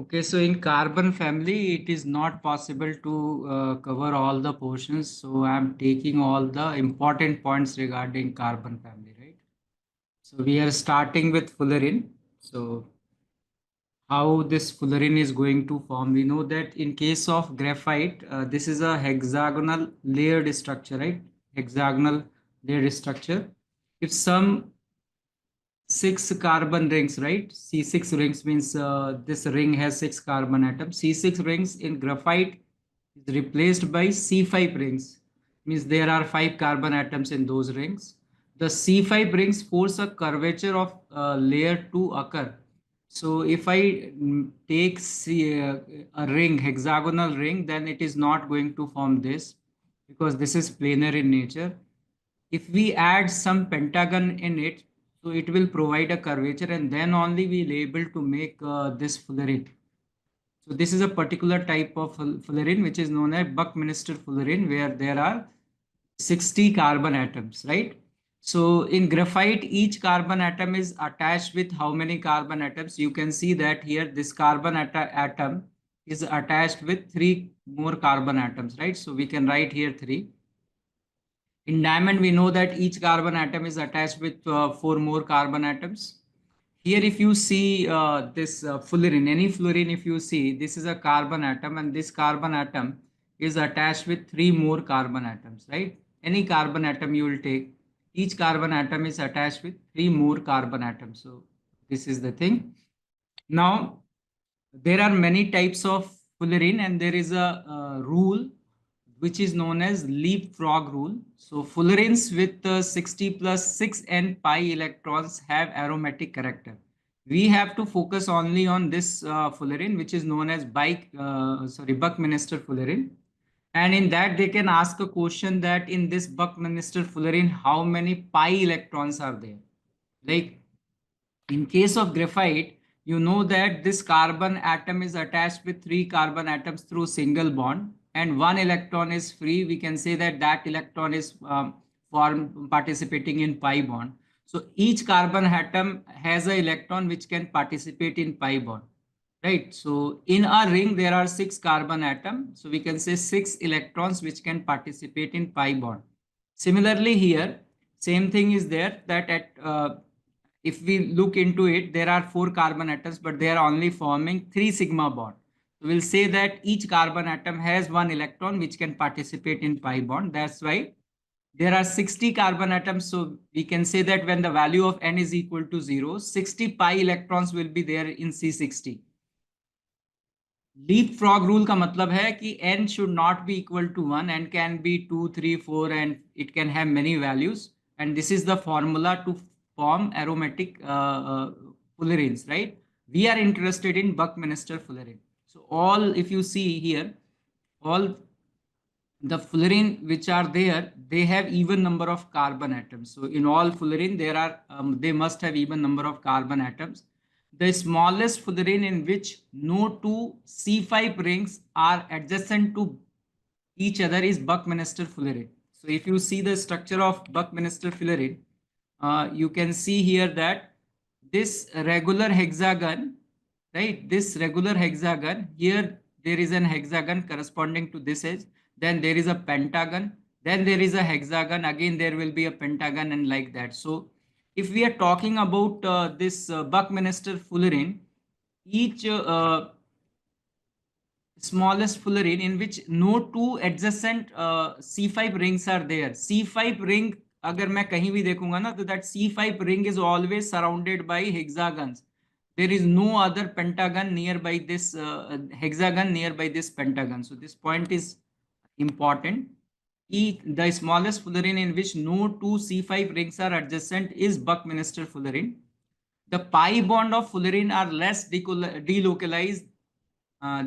Okay, so in carbon family, it is not possible to cover all the portions. So I'm taking all the important points regarding carbon family, right? So we are starting with fullerene. So how this fullerene is going to form? We know that in case of graphite, this is a hexagonal layered structure, right? Hexagonal layered structure. If some six carbon rings, right? C6 rings means this ring has six carbon atoms. C6 rings in graphite is replaced by C5 rings, means there are five carbon atoms in those rings. The C5 rings force a curvature of layer to occur. So if I take a ring, hexagonal ring, then it is not going to form this because this is planar in nature. If we add some pentagon in it, so it will provide a curvature and then only we'll able to make this fullerene. So this is a particular type of fullerene which is known as Buckminster fullerene, where there are 60 carbon atoms, right? So in graphite, each carbon atom is attached with how many carbon atoms? You can see that here this carbon atom is attached with three more carbon atoms, right? So we can write here three. In diamond, we know that each carbon atom is attached with four more carbon atoms. Here, if you see this fullerene, any fullerene, if you see, this is a carbon atom and this carbon atom is attached with three more carbon atoms, right? Any carbon atom you will take, each carbon atom is attached with three more carbon atoms. So this is the thing. Now, there are many types of fullerene and there is a rule which is known as leapfrog rule. So fullerenes with 60 plus 6 n pi electrons have aromatic character. We have to focus only on this fullerene which is known as Buckminster fullerene. And in that they can ask a question that in this Buckminster fullerene how many pi electrons are there? Like in case of graphite, you know that this carbon atom is attached with three carbon atoms through single bond and one electron is free. We can say that that electron is participating in pi bond. So each carbon atom has an electron which can participate in pi bond, right? So in a ring, there are six carbon atoms. So we can say six electrons which can participate in pi bond. Similarly here, same thing is there that if we look into it, there are four carbon atoms, but they are only forming three sigma bond. So we'll say that each carbon atom has one electron which can participate in pi bond. That's why there are 60 carbon atoms. So we can say that when the value of n is equal to 0, 60 pi electrons will be there in C60. Leapfrog rule का मतलब है कि n should not be equal to 1, n can be 2, 3, 4 and it can have many values. And this is the formula to form aromatic fullerenes, right? We are interested in Buckminster fullerene. So all, if you see here, all the fullerene which are there, they have even number of carbon atoms. So in all fullerene, there are they must have even number of carbon atoms. The smallest fullerene in which no two C5 rings are adjacent to each other is Buckminster fullerene. So if you see the structure of Buckminster fullerene, you can see here that this regular hexagon, right? This regular hexagon, here there is an hexagon corresponding to this edge. Then there is a pentagon. Then there is a hexagon. Again, there will be a pentagon and like that. So if we are talking about this Buckminster fullerene, each smallest fullerene in which no two adjacent C5 rings are there. C5 ring, अगर मैं कहीं भी देखूंगा ना, तो that C5 ring is always surrounded by hexagons. There is no other pentagon nearby this hexagon nearby this pentagon. So this point is important. The smallest fullerene in which no two C5 rings are adjacent is Buckminster fullerene. The pi bond of fullerene are less delocalized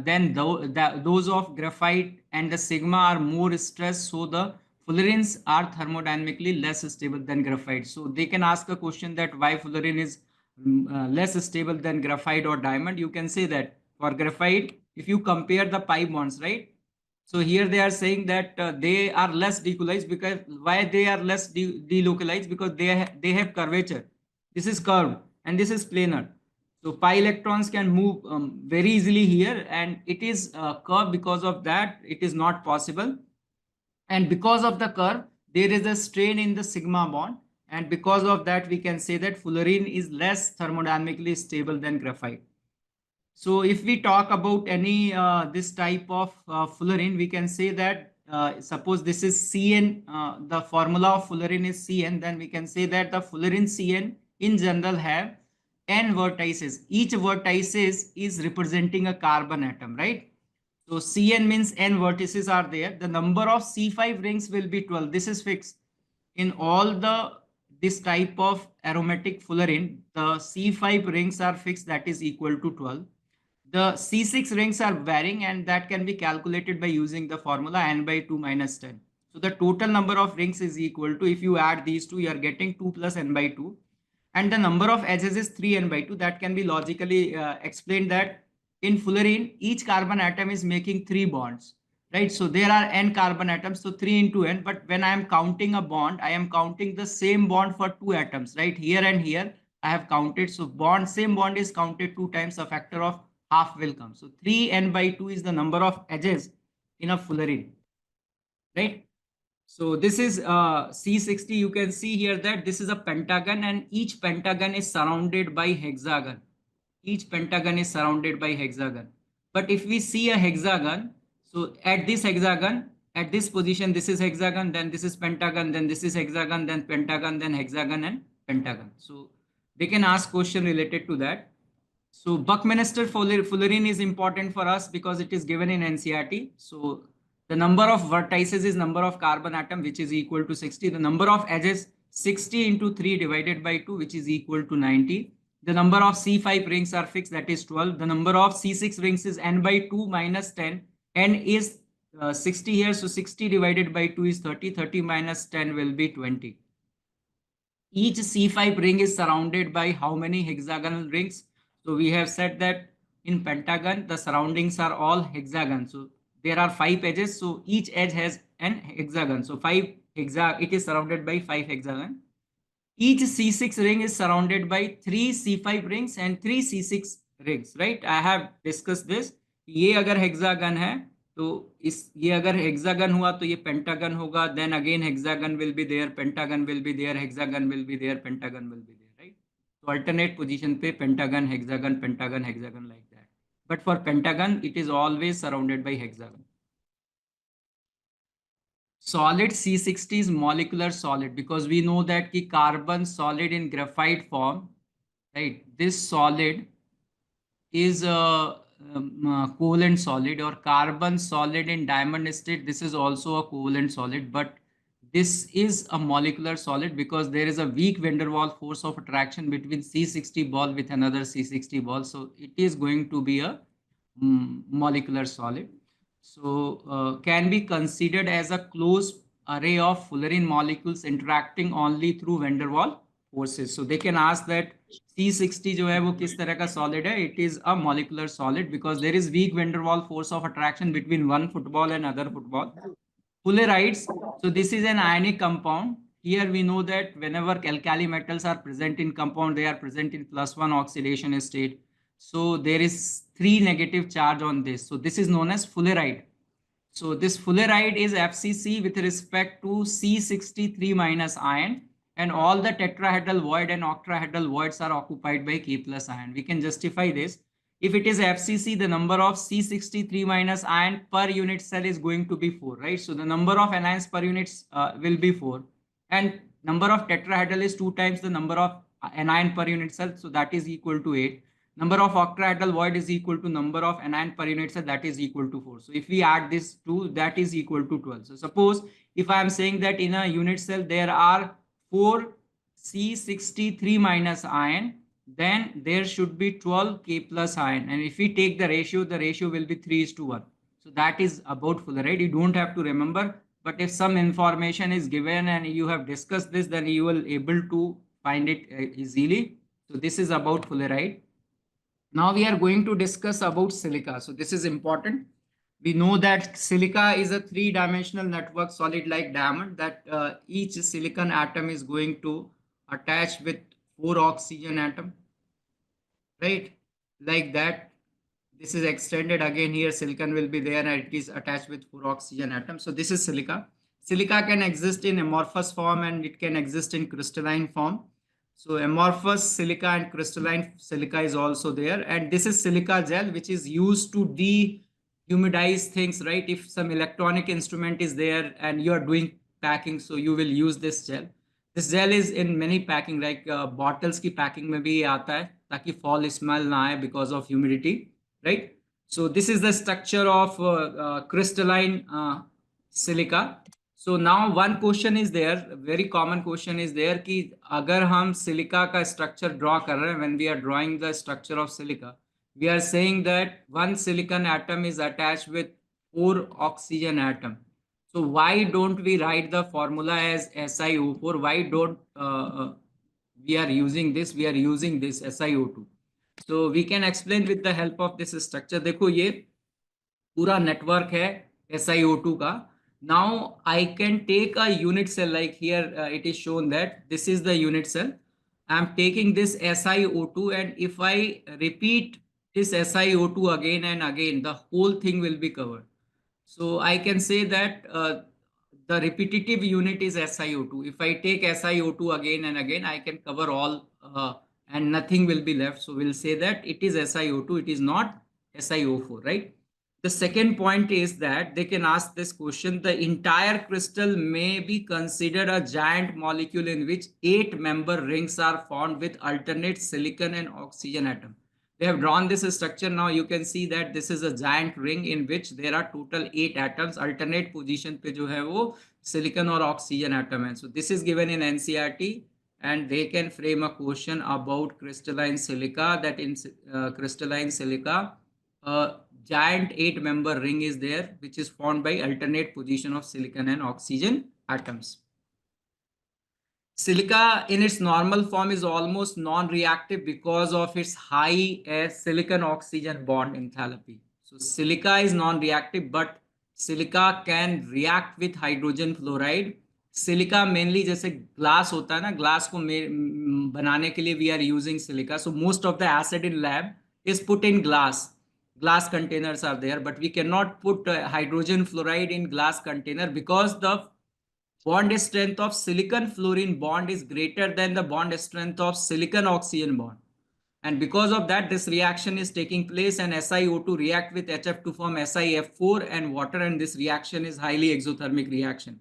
then those of graphite and the sigma are more stressed. So the fullerenes are thermodynamically less stable than graphite. So they can ask a question that why fullerene is less stable than graphite or diamond. You can say that for graphite, if you compare the pi bonds, right? So here they are saying that they are less delocalized. Because why they are less delocalized? Because they have curvature. This is curved and this is planar. So pi electrons can move very easily here, and it is curved. Because of that, it is not possible. And because of the curve, there is a strain in the sigma bond. And because of that, we can say that fullerene is less thermodynamically stable than graphite. So if we talk about any this type of fullerene, we can say that suppose this is Cn, the formula of fullerene is Cn, then we can say that the fullerene Cn in general have n vertices. Each vertices is representing a carbon atom, right? So Cn means n vertices are there. The number of C5 rings will be 12. This is fixed. In all this type of aromatic fullerene, the C5 rings are fixed, that is equal to 12. The C6 rings are varying, and that can be calculated by using the formula n by 2 minus 10. So the total number of rings is equal to, if you add these two, you are getting 2 plus n by 2. And the number of edges is 3n by 2. That can be logically explained that in fullerene, each carbon atom is making 3 bonds, right? So there are n carbon atoms, so 3 into n. But when I am counting a bond, I am counting the same bond for 2 atoms, right? Here and here, I have counted. So same bond is counted 2 times, a factor of half will come. So 3n by 2 is the number of edges in a fullerene, right? So this is C60. You can see here that this is a pentagon, and each pentagon is surrounded by hexagon. Each pentagon is surrounded by hexagon. But if we see a hexagon, so at this hexagon, at this position, this is hexagon, then this is pentagon, then this is hexagon, then pentagon, then hexagon and pentagon. So they can ask question related to that. So Buckminster fullerene is important for us because it is given in NCERT. So the number of vertices is number of carbon atom, which is equal to 60. The number of edges, 60 into 3 divided by 2, which is equal to 90. The number of C5 rings are fixed, that is 12. The number of C6 rings is n by 2 minus 10. N is 60 here, so 60 divided by 2 is 30. 30 minus 10 will be 20. Each C5 ring is surrounded by how many hexagonal rings? So we have said that in pentagon, the surroundings are all hexagon. So there are 5 edges. So each edge has an hexagon. So it is surrounded by 5 hexagon. Each C6 ring is surrounded by 3 C5 rings and 3 C6 rings, right? I have discussed this. ये अगर hexagon है, तो ये अगर hexagon हुआ तो ये pentagon होगा. Then again hexagon will be there, pentagon will be there, hexagon will be there, pentagon will be there, right? So alternate position पे pentagon, hexagon, pentagon, hexagon, like that. But for pentagon, it is always surrounded by hexagon. Solid C60 is molecular solid, because we know that the carbon solid in graphite form, right? This solid is a covalent solid, or carbon solid in diamond state. This is also a covalent solid, but this is a molecular solid because there is a weak van der Waals force of attraction between C60 ball with another C60 ball. So it is going to be a molecular solid. So can be considered as a closed array of fullerene molecules interacting only through van der Waals forces. So they can ask that C60 जो है वो किस तरह का solid है? It is a molecular solid because there is weak van der Waals force of attraction between one football and other football. Fullerides. So this is an ionic compound. Here we know that whenever alkali metals are present in compound, they are present in +1 oxidation state. So there is 3 negative charge on this. So this is known as fulleride. So this fulleride is FCC with respect to C63 minus ion, and all the tetrahedral void and octahedral voids are occupied by K plus ion. We can justify this. If it is FCC, the number of C63 minus ion per unit cell is going to be 4, right? So the number of anions per unit will be 4, and number of tetrahedral is 2 times the number of anion per unit cell, so that is equal to 8. Number of octahedral void is equal to number of anion per unit cell, that is equal to 4. So if we add this 2, that is equal to 12. So suppose if I am saying that in a unit cell there are 4 C63 minus ion, then there should be 12 K plus ion. And if we take the ratio will be 3:1. So that is about fulleride. You don't have to remember, but if some information is given and you have discussed this, then you will able to find it easily. So this is about fulleride. Now we are going to discuss about silica. So this is important. We know that silica is a 3-dimensional network solid like diamond, that each silicon atom is going to attach with 4 oxygen atom, right? Like that. This is extended again here. Silicon will be there and it is attached with 4 oxygen atoms. So this is silica. Silica can exist in amorphous form and it can exist in crystalline form. So amorphous silica and crystalline silica is also there. And this is silica gel, which is used to dehumidize things, right? If some electronic instrument is there and you are doing packing, so you will use this gel. This gel is in many packing, like bottles की packing में भी आता है ताकि fall smell ना आए because of humidity, right? So this is the structure of crystalline silica. So now one question is there, very common question is there कि अगर हम silica का structure draw कर रहे हैं, when we are drawing the structure of silica, we are saying that one silicon atom is attached with 4 oxygen atom. So why don't we write the formula as SiO4? Why don't we are using this? We are using this SiO2. So we can explain with the help of this structure. देखो ये पूरा network है SiO2 का. Now I can take a unit cell, like here it is shown that this is the unit cell. I am taking this SiO2 and if I repeat this SiO2 again and again, the whole thing will be covered. So I can say that the repetitive unit is SiO2. If I take SiO2 again and again, I can cover all and nothing will be left. So we'll say that it is SiO2, it is not SiO4, right? The second point is that they can ask this question: the entire crystal may be considered a giant molecule in which 8-member rings are formed with alternate silicon and oxygen atom. They have drawn this structure. Now you can see that this is a giant ring in which there are total 8 atoms. Alternate position पे जो है वो silicon और oxygen atom है. So this is given in NCERT and they can frame a question about crystalline silica, that in crystalline silica a giant 8-member ring is there which is formed by alternate position of silicon and oxygen atoms. Silica in its normal form is almost non-reactive because of its high silicon-oxygen bond enthalpy. So silica is non-reactive, but silica can react with hydrogen fluoride. Silica mainly जैसे glass होता है ना, glass को बनाने के लिए we are using silica. So most of the acid in lab is put in glass. Glass containers are there, but we cannot put hydrogen fluoride in glass container because the bond strength of silicon fluorine bond is greater than the bond strength of silicon oxygen bond. And because of that, this reaction is taking place and SiO2 react with HF to form SiF4 and water, and this reaction is highly exothermic reaction.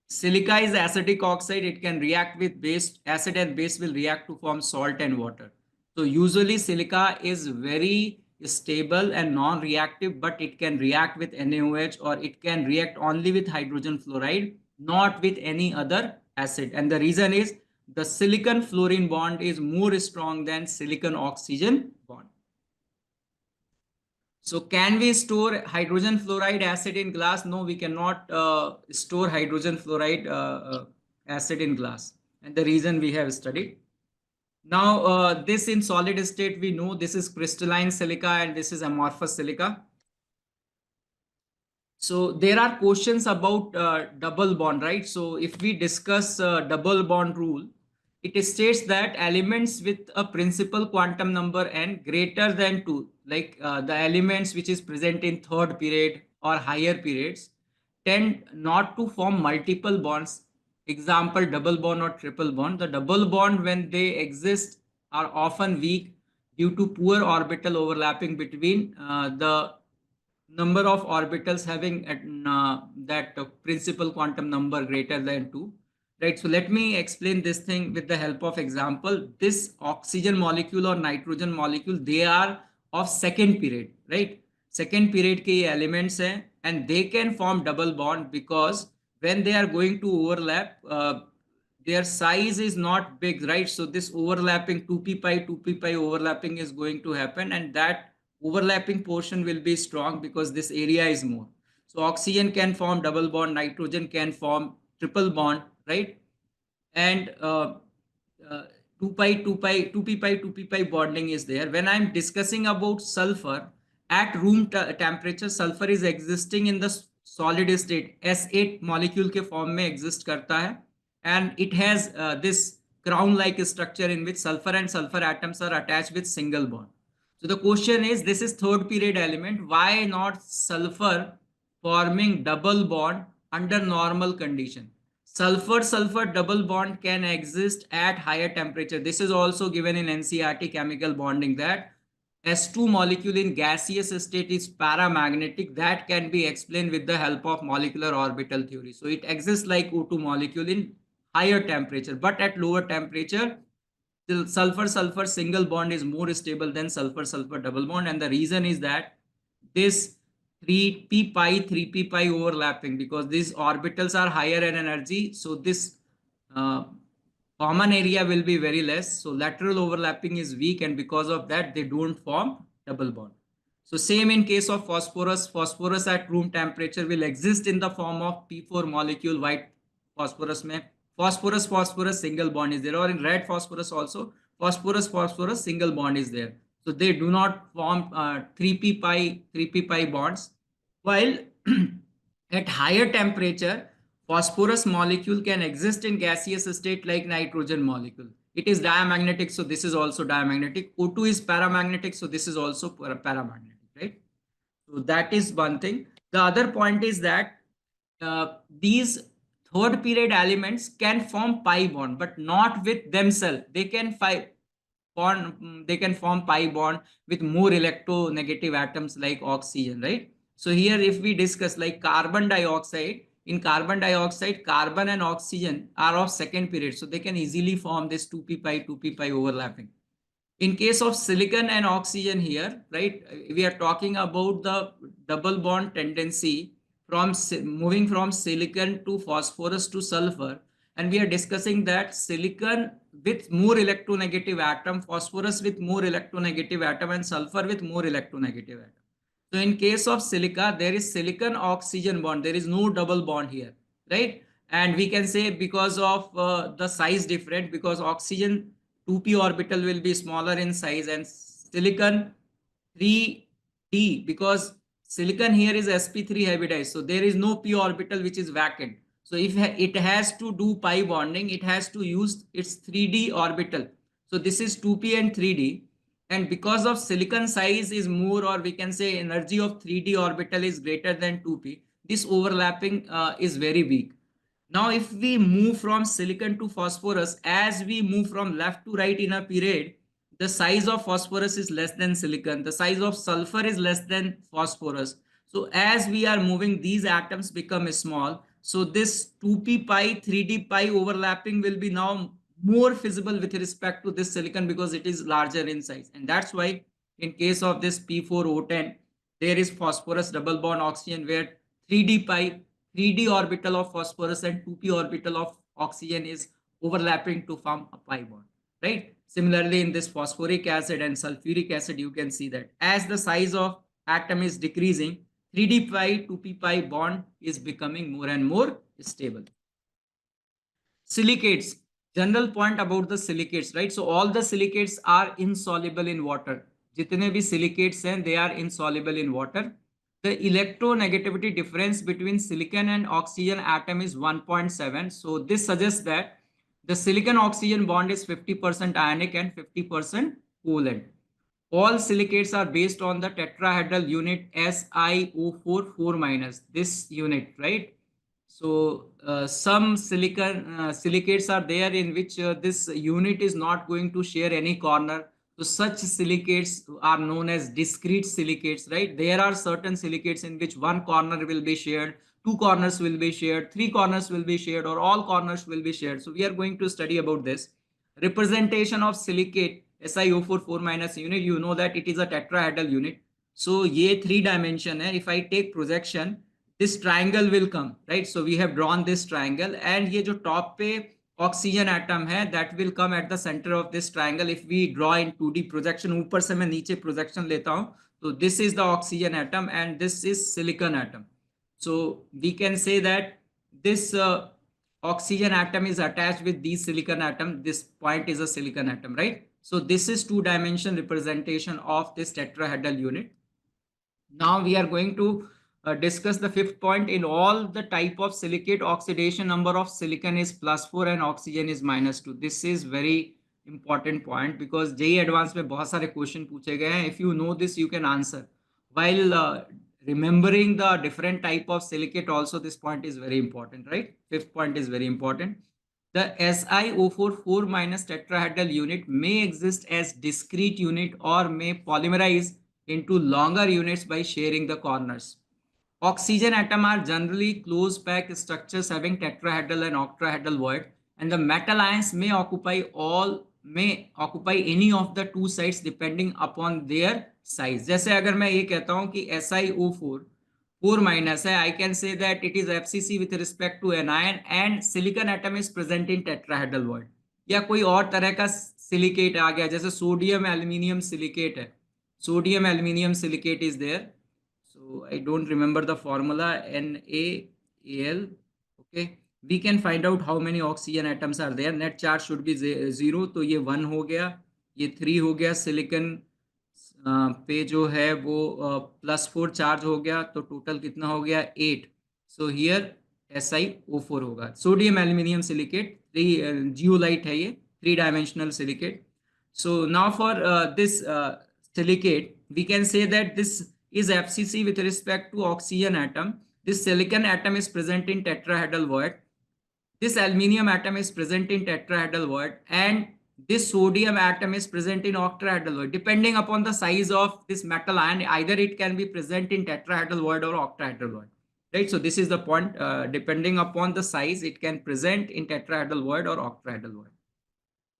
Silica is acidic oxide. It can react with base. Acid and base will react to form salt and water. So usually silica is very stable and non-reactive, but it can react with NaOH or it can react only with hydrogen fluoride, not with any other acid. And the reason is the silicon fluorine bond is more strong than silicon oxygen bond. So can we store hydrogen fluoride acid in glass? No, we cannot store hydrogen fluoride acid in glass. And the reason we have studied. Now this in solid state, we know this is crystalline silica and this is amorphous silica. So there are questions about double bond, right? So if we discuss double bond rule, it states that elements with a principal quantum number n greater than 2, like the elements which is present in third period or higher periods, tend not to form multiple bonds. Example, double bond or triple bond. The double bond, when they exist, are often weak due to poor orbital overlapping between the number of orbitals having that principal quantum number greater than 2, right? So let me explain this thing with the help of example. This oxygen molecule or nitrogen molecule, they are of second period, right? Second period के elements हैं and they can form double bond because when they are going to overlap, their size is not big, right? So this overlapping 2p pi overlapping is going to happen, and that overlapping portion will be strong because this area is more. So oxygen can form double bond, nitrogen can form triple bond, right? And 2p pi bonding is there. When I'm discussing about sulfur, at room temperature, sulfur is existing in the solid state. S8 molecule के form में exist करता है, and it has this crown-like structure in which sulfur and sulfur atoms are attached with single bond. So the question is, this is third period element. Why not sulfur forming double bond under normal condition? Sulfur-sulfur double bond can exist at higher temperature. This is also given in NCERT chemical bonding, that S2 molecule in gaseous state is paramagnetic. That can be explained with the help of molecular orbital theory. So it exists like O2 molecule in higher temperature, but at lower temperature, the sulfur-sulfur single bond is more stable than sulfur-sulfur double bond. And the reason is that this 3p pi 3p pi overlapping, because these orbitals are higher in energy. So this uh, common area will be very less. So lateral overlapping is weak, and because of that, they don't form double bond. So same in case of phosphorus. Phosphorus at room temperature will exist in the form of P4 molecule, white phosphorus mein. Phosphorus single bond is there, or in red phosphorus also phosphorus single bond is there. So they do not form 3p pi bonds. While at higher temperature, phosphorus molecule can exist in gaseous state like nitrogen molecule. It is diamagnetic, so this is also diamagnetic. O2 is paramagnetic, so this is also paramagnetic, right? So that is one thing. The other point is that these third period elements can form pi bond, but not with themselves. They can form pi bond with more electronegative atoms like oxygen, right? So here, if we discuss like carbon dioxide, in carbon dioxide, carbon and oxygen are of second period, so they can easily form this 2p pi overlapping. In case of silicon and oxygen here, right, we are talking about the double bond tendency from moving from silicon to phosphorus to sulfur. And we are discussing that silicon with more electronegative atom, phosphorus with more electronegative atom, and sulfur with more electronegative atom. So in case of silica, there is silicon oxygen bond. There is no double bond here, right? And we can say because of the size different, because oxygen 2p orbital will be smaller in size, and silicon 3d, because silicon here is sp3 hybridized. So there is no p orbital which is vacant. So if it has to do pi bonding, it has to use its 3d orbital. So this is 2p and 3d. And because of silicon size is more, or we can say energy of 3d orbital is greater than 2p, this overlapping is very weak. Now, if we move from silicon to phosphorus, as we move from left to right in a period, the size of phosphorus is less than silicon. The size of sulfur is less than phosphorus. So as we are moving, these atoms become small. So this 2p pi, 3d pi overlapping will be now more feasible with respect to this silicon, because it is larger in size. And that's why in case of this P4O10, there is phosphorus double bond oxygen, where 3d orbital of phosphorus and 2p orbital of oxygen is overlapping to form a pi bond, right? Similarly, in this phosphoric acid and sulfuric acid, you can see that as the size of atom is decreasing, 3d pi 2p pi bond is becoming more and more stable. Silicates, general point about the silicates, right? So all the silicates are insoluble in water. Jitne bhi silicates hain, they are insoluble in water. The electronegativity difference between silicon and oxygen atom is 1.7. So this suggests that the silicon oxygen bond is 50% ionic and 50% covalent. All silicates are based on the tetrahedral unit SiO4 4-. This unit, right? So some silicates are there in which this unit is not going to share any corner. So such silicates are known as discrete silicates, right? There are certain silicates in which one corner will be shared, two corners will be shared, three corners will be shared, or all corners will be shared. So we are going to study about this. Representation of silicate SiO4 4- unit, you know that it is a tetrahedral unit. So ye 3 dimension hai. If I take projection, this triangle will come, right? So we have drawn this triangle, and ye jo top pe oxygen atom hai, that will come at the center of this triangle. If we draw in 2D projection, ऊपर से मैं नीचे projection लेता हूं, so this is the oxygen atom and this is silicon atom. So we can say that this oxygen atom is attached with these silicon atom. This point is a silicon atom, right? So this is 2-dimension representation of this tetrahedral unit. Now we are going to discuss the fifth point. In all the type of silicate, oxidation number of silicon is +4 and oxygen is -2. This is very important point because JEE Advanced में बहुत सारे question पूछे गए हैं. If you know this, you can answer. While remembering the different type of silicate also, this point is very important, right? Fifth point is very important. The SiO4 4- tetrahedral unit may exist as discrete unit or may polymerize into longer units by sharing the corners. Oxygen atom are generally close packed structures having tetrahedral and octahedral void, and the metal ions may occupy any of the two sides depending upon their size. जैसे अगर मैं ये कहता हूँ कि SiO4 4- है, I can say that it is FCC with respect to anion and silicon atom is present in tetrahedral void. या कोई और तरह का सिलिकेट आ गया, जैसे सोडियम एल्यूमिनियम सिलिकेट है, sodium aluminium silicate is there. So I don't remember the formula, NaAl. Okay, we can find out how many oxygen atoms are there. Net charge should be 0, तो ये 1 हो गया, ये 3 हो गया. सिलिकन पे जो है वो +4 चार्ज हो गया, तो टोटल कितना हो गया 8. सो हियर SiO4 होगा. सोडियम एल्यूमिनियम सिलिकेट, जियोलाइट है ये, 3 dimensional silicate. So now for this silicate, we can say that this is FCC with respect to oxygen atom. This silicon atom is present in tetrahedral void. This aluminium atom is present in tetrahedral void, and this sodium atom is present in octahedral void. Depending upon the size of this metal ion, either it can be present in tetrahedral void or octahedral void. Right. So this is the point. Depending upon the size, it can present in tetrahedral void or octahedral void.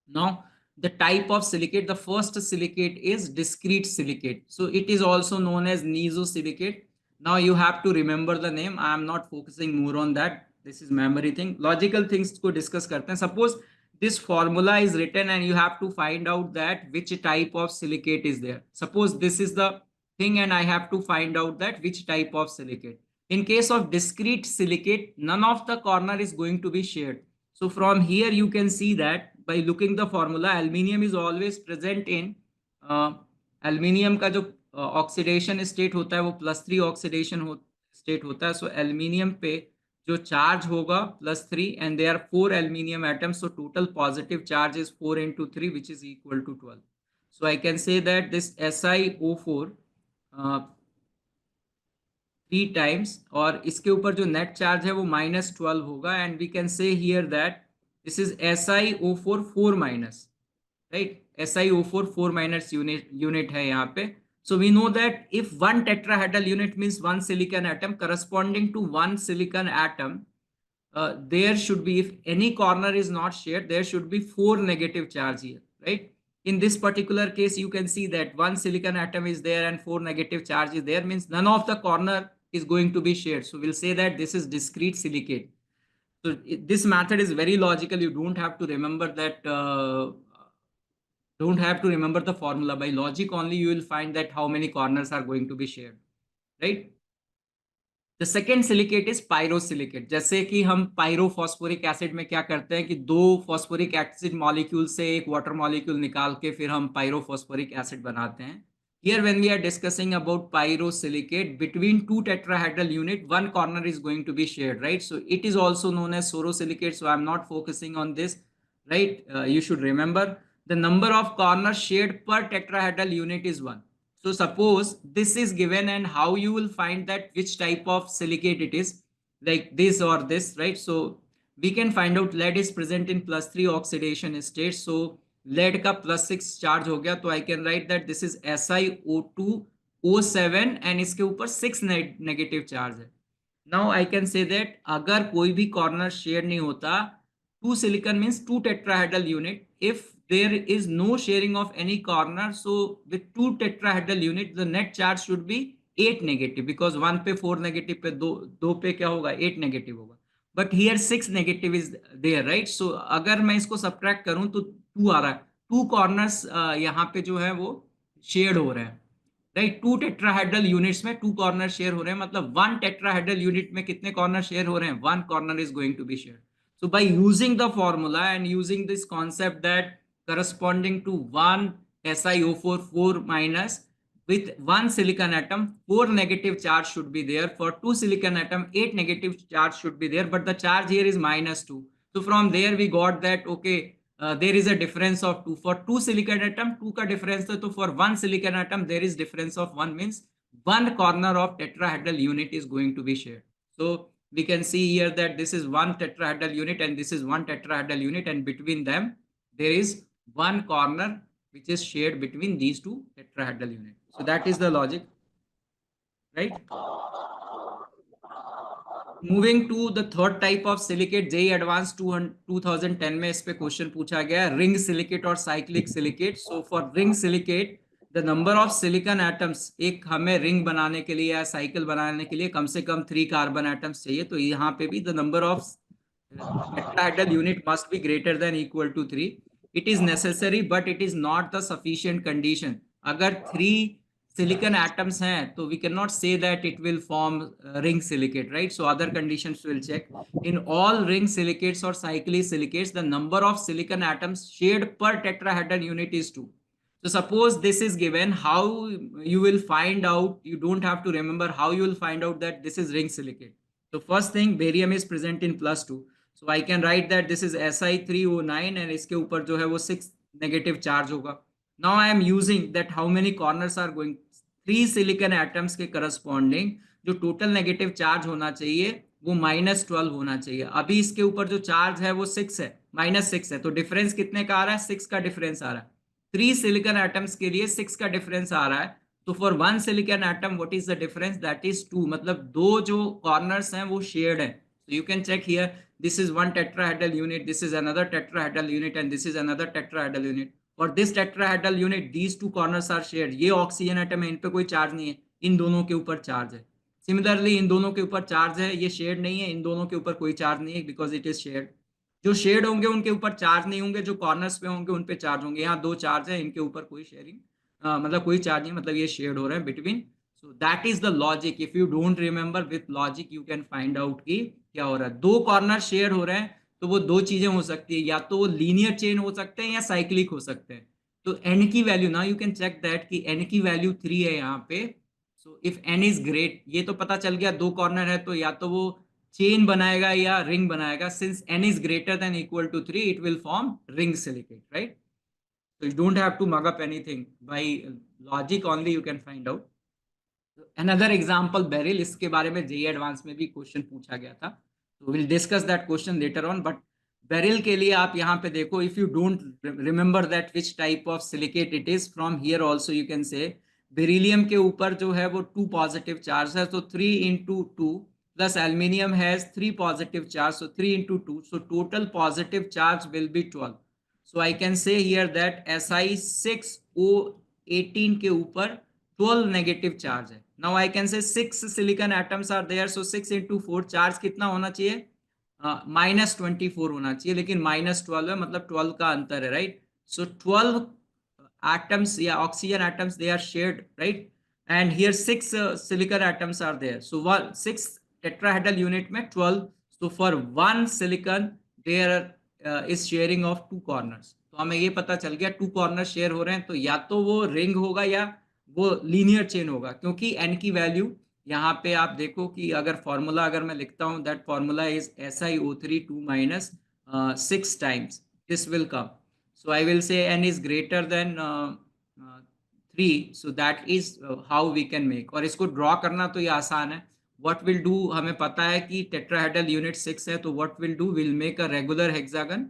Now, the type of silicate, the first silicate is discrete silicate. So it is also known as nesosilicate. Now you have to remember the name. I am not focusing more on that. This is memory thing. Logical things को discuss करते हैं. Suppose this formula is written and you have to find out that which type of silicate is there. Suppose this is the thing and I have to find out that which type of silicate. In case of discrete silicate, none of the corner is going to be shared. So from here you can see that by looking the formula, aluminium is always present in aluminium का जो oxidation state होता है वो +3 oxidation state होता है. So aluminium पे जो charge होगा +3 and there 4 aluminium atoms, so total positive charge is 4 into 3 which is equal to 12. So I can say that this SiO4 3 times और इसके ऊपर जो नेट चार्ज है वो -12 होगा, and we can say here that this is SiO4 4-, right? SiO4 4- unit है यहाँ पे. So we know that if one tetrahedral unit means one silicon atom corresponding to one silicon atom, there should be, if any corner is not shared, there should be 4 negative charge here, right? In this particular case, you can see that one silicon atom is there and 4 negative charge is there, means none of the corner is going to be shared. So we'll say that this is discrete silicate. So this method is very logical. You don't have to remember that, don't have to remember the formula. By logic only, you will find that how many corners are going to be shared, right? The second silicate is pyrosilicate. जैसे कि हम pyrophosphoric acid में क्या करते हैं कि 2 phosphoric acid molecule से एक वाटर मॉलिक्यूल निकाल के फिर हम पायरोफॉस्फोरिक एसिड बनाते हैं. Here when we are discussing about pyrosilicate, between 2 tetrahedral unit, one corner is going to be shared, right? So it is also known as sorosilicate. So I'm not focusing on this, right? You should remember the number of corners shared per tetrahedral unit is 1. So suppose this is given, and how you will find that which type of silicate it is, like this or this, right? So we can find out lead is present in +3 oxidation state. So lead का +6 charge हो गया, तो I can write that this is SiO2O7 and इसके ऊपर 6 negative charge है. Now I can say that अगर कोई भी कॉर्नर शेयर नहीं होता, 2 silicon means 2 tetrahedral unit. If there is no sharing of any corner, so with 2 tetrahedral unit, the net charge should be 8 negative, because 1 पे 4 negative पे 2 पे क्या होगा 8 negative होगा. But here 6 negative is there, right? So अगर मैं इसको subtract करूं तो 2 आ रहा है. 2 corners यहाँ पे जो है वो शेयर हो रहे हैं, राइट? 2 टेट्राहेड्रल यूनिट्स में 2 कॉर्नर शेयर हो रहे हैं, मतलब 1 टेट्राहेड्रल यूनिट में कितने कॉर्नर शेयर हो रहे हैं? 1 corner is going to be share. So by using the formula and using this concept that corresponding to one SiO4 4-, with one silicon atom 4 negative charge should be there. For 2 silicon atom 8 negative charge should be there, but the charge here is -2. So from there we got that okay, there is a difference of 2 for 2 silicon atom, 2 का difference है, तो for 1 silicon atom there is difference of 1, means one corner of tetrahedral unit is going to be shared. So we can see here that this is one tetrahedral unit and this is one tetrahedral unit, and between them there is one corner which is shared between these two tetrahedral units. So that is the logic, right? Moving to the third type of silicate, JEE Advanced 2010 में इस पे question पूछा गया ring silicate और cyclic silicate. So for ring silicate the number of silicon atoms, एक हमें ring बनाने के लिए या साइकिल बनाने के लिए कम से कम 3 कार्बन एटम्स चाहिए, तो यहाँ पे भी the number of tetrahedral unit must be greater than equal to 3. It is necessary but it is not the sufficient condition. अगर 3 silicon atoms हैं तो we cannot say that it will form ring silicate, right? So other conditions will check. In all ring silicates or cyclic silicates, the number of silicon atoms shared per tetrahedral unit is 2. So suppose this is given, how you will find out, you don't have to remember how you will find out that this is ring silicate. So first thing, barium is present in +2. So I can write that this is Si3O9 and इसके ऊपर जो है वो 6 negative charge होगा. Now I am using that how many corners are going, 3 silicon atoms के corresponding जो total negative charge होना चाहिए वो -12 होना चाहिए. अभी इसके ऊपर जो charge है वो 6 है, -6 है, तो difference कितने का आ रहा है? 6 का difference आ रहा है. 3 silicon atoms के लिए 6 का difference आ रहा है. तो for one silicon atom what is the difference? That is 2. मतलब दो जो corners हैं वो shared हैं. So you can check here, this is one tetrahedral unit, this is another tetrahedral unit, and this is another tetrahedral unit. For this tetrahedral unit, these two corners are shared. ये oxygen atom है, इन पे कोई charge नहीं है, इन दोनों के ऊपर charge है. सिमिलरली इन दोनों के ऊपर चार्ज है, ये शेड नहीं है, इन दोनों के ऊपर कोई चार्ज नहीं है बिकॉज इट इज शेड. जो शेड होंगे उनके ऊपर चार्ज नहीं होंगे, जो कॉर्नर्स पे होंगे उन पे चार्ज होंगे. यहाँ 2 चार्ज है, इनके ऊपर कोई शेयरिंग मतलब कोई चार्ज नहीं, मतलब ये शेड हो रहा है between. So that is the logic. If you don't remember with logic you can find out कि क्या हो रहा है. 2 कॉर्नर शेयर हो रहे हैं तो वो 2 चीजें हो सकती है, या तो वो लीनियर चेन हो सकते हैं या साइक्लिक हो सकते हैं. तो n की वैल्यू, ना यू कैन चेक दैट कि n की वैल्यू 3 है यहाँ पे. So if n is great, ये तो पता चल गया 2 कॉर्नर है तो या तो वो चेन बनाएगा या रिंग बनाएगा. Since n is greater than equal to 3 it will form ring silicate, right? So you don't have to mug up anything, by logic only you can find out. Another example, beryl, इसके बारे में JEE advance में भी question पूछा गया था, तो will discuss that question later on. But beryl के लिए आप यहाँ पे देखो, if you don't remember that which type of silicate it is, from here also you can say beryllium के ऊपर जो है वो 2 पॉजिटिव चार्ज है, तो 3 into 2 plus aluminium has 3 positive charge, so 3 into 2, so total positive charge will be 12. So I can say here that Si6O18 के ऊपर 12 negative charge है. Now I can say 6 silicon atoms are there, so 6 into 4 charge कितना होना चाहिए? -24 होना चाहिए, लेकिन -12 है, मतलब 12 का अंतर है, राइट? सो 12 atoms या oxygen atoms they are shared, right? And here 6 silicon atoms are there, so 6 tetrahedral unit में 12. So for one silicon there is sharing of 2 corners. तो हमें ये पता चल गया 2 कॉर्नर शेयर हो रहे हैं, तो या तो वो रिंग होगा या वो लीनियर चेन होगा, क्योंकि n की वैल्यू यहाँ पे आप देखो कि अगर फॉर्मूला अगर मैं लिखता हूँ, that formula is SiO3 2 - 6 times, this will come. So I will say n is greater than 3, so that is how we can make. और इसको ड्रॉ करना तो ये आसान है. What will do, हमें पता है कि टेट्राहेड्रल यूनिट 6 है, तो what will do, we'll make a regular hexagon,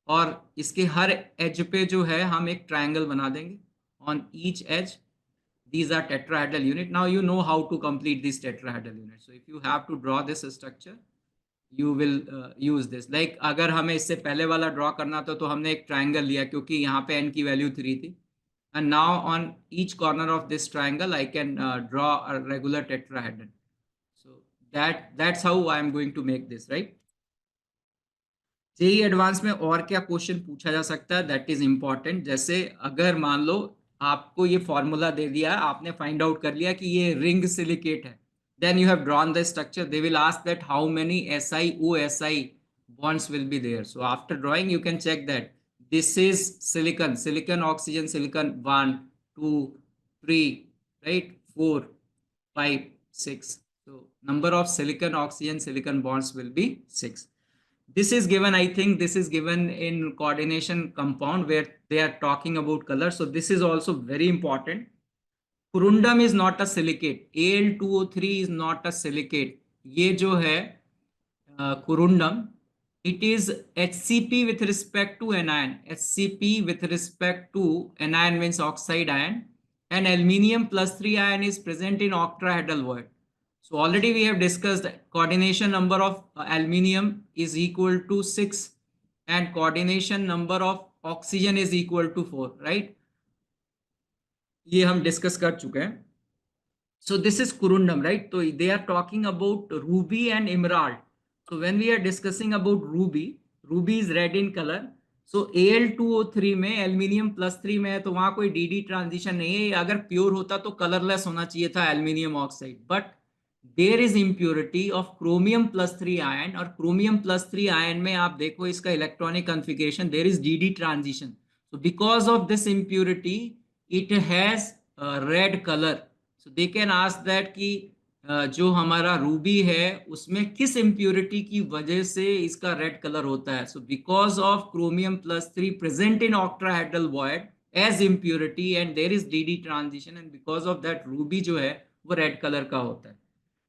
और इसके हर एज पे जो है हम एक ट्रायंगल बना देंगे. On each edge these are tetrahedral unit. Now you know how to complete this tetrahedral unit. So if you have to draw this structure you will use this. Like अगर हमें इससे पहले वाला ड्रॉ करना था तो हमने एक ट्रायंगल लिया, क्योंकि यहाँ पे n की वैल्यू 3 थी. And now on each corner of this triangle I can draw a regular tetrahedron. So that's how I am going to make this, right? JEE advance में और क्या क्वेश्चन पूछा जा सकता है, दैट इज इंपॉर्टेंट. जैसे अगर मान लो आपको ये फॉर्मूला दे दिया, आपने फाइंड आउट कर लिया कि ये रिंग सिलिकेट है, then you have drawn the structure, they will ask that how many SiO(Si) bonds will be there. So after drawing you can check that this is silicon, oxygen, silicon 1 2 3 right? 4, 5, 6. So number of silicon, oxygen, silicon bonds will be 6. This is given, I think this is given in coordination compound where they are talking about color. So this is also very important. Corundum is not a silicate. Al2O3 is not a silicate. ये जो है corundum, it is HCP with respect to anion. HCP with respect to anion means oxide ion, and aluminium plus 3 ion is present in octahedral void. So already we have discussed that coordination number of aluminium is equal to 6 and coordination number of oxygen is equal to 4, right? ये हम discuss कर चुके हैं. So this is corundum, right? So they are talking about ruby and emerald. So when we are discussing about ruby, ruby is red in color. So Al2O3 में aluminium plus 3 में है तो वहां कोई DD ट्रांजिशन नहीं है. अगर pure होता तो कलरलेस होना चाहिए था aluminium oxide. But there is impurity of chromium plus 3 ion और chromium plus 3 ion में आप देखो इसका electronic configuration, there is DD transition. So because of this impurity, it has a red color. So they can ask that कि जो हमारा Ruby है उसमें किस इम्प्योरिटी की वजह से इसका रेड कलर होता है. So because of chromium plus 3 present in octahedral void as impurity and there is d d transition and because of that ruby जो है वो रेड कलर का होता है.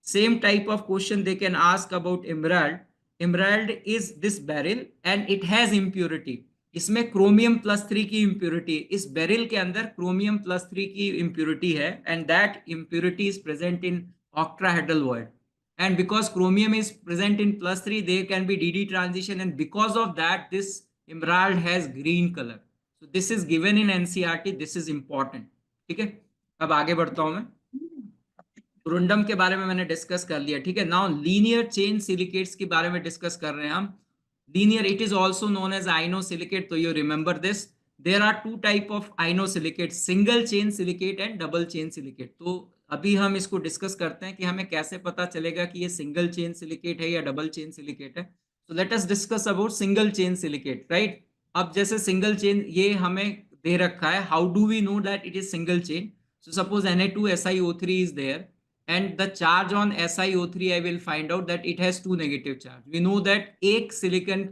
Same type of question they can ask about emerald. Emerald is this beryl and it has impurity. इसमें chromium plus 3 की impurity, इस बैरिल के अंदर क्रोमियम प्लस 3 की इम्प्योरिटी है and that impurity is present in octahedral void, and because chromium is present in plus 3 there can be DD transition and because of that this emerald has green color. So this is given in NCERT, this is important. ठीक है, अब आगे बढ़ता हूं मैं. corundum के बारे में मैंने डिस्कस कर लिया. ठीक है, नाउ लीनियर चेन सिलिकेट्स के बारे में डिस्कस कर रहे हैं हम. Linear, it is also known as inosilicate. So you remember this. There are two type of inosilicate, single chain silicate and double chain silicate. तो अभी हम इसको डिस्कस करते हैं कि हमें कैसे पता चलेगा कि ये सिंगल चेन सिलिकेट है या डबल चेन सिलिकेट है. So let us discuss about single chain silicate, right? अब जैसे सिंगल चेन ये हमें दे रखा है. How do we know that it is single chain? So suppose Na2SiO3 is there. And the charge on SiO3, I will find out that it has two negative charge. We know that एक silicon,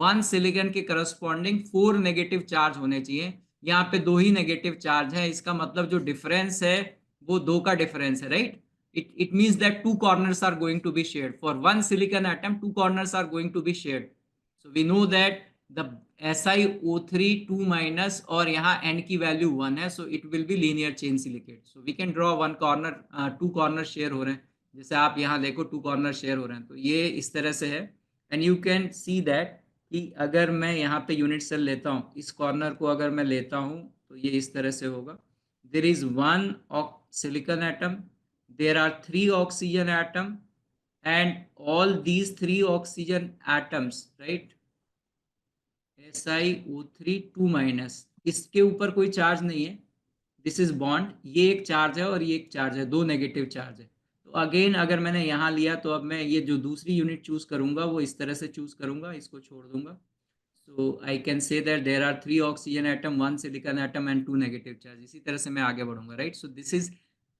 one silicon के corresponding 4 negative charge होने चाहिए. यहाँ पे 2 ही negative charge है. इसका मतलब जो डिफरेंस है वो 2 का डिफरेंस है, right? It means that 2 corners are going to be shared. For one silicon atom, 2 corners are going to be shared. So we know that the SiO3 2 minus और यहाँ N की वैल्यू 1 है. So it will be linear chain silicate. So we can draw one corner, 2 corner share हो रहे हैं. जैसे आप यहाँ देखो 2 corner शेयर हो रहे हैं तो ये इस तरह से है. And you can see that कि अगर मैं यहाँ पे यूनिट सेल लेता हूँ, इस कॉर्नर को अगर मैं लेता हूँ तो ये इस तरह से होगा. There is one silicon atom, there are 3 oxygen atom and all these 3 oxygen atoms, right? SiO3 2 minus, इसके ऊपर कोई चार्ज नहीं है. दिस इज बॉन्ड, ये एक चार्ज है और ये एक चार्ज है, 2 नेगेटिव चार्ज है. तो अगेन अगर मैंने यहाँ लिया तो अब मैं ये जो दूसरी यूनिट चूज करूंगा वो इस तरह से चूज करूंगा, इसको छोड़ दूंगा. So I can say that there are 3 oxygen atom, 1 silicon atom and 2 negative charge. इसी तरह से मैं आगे बढ़ूंगा, right? So this is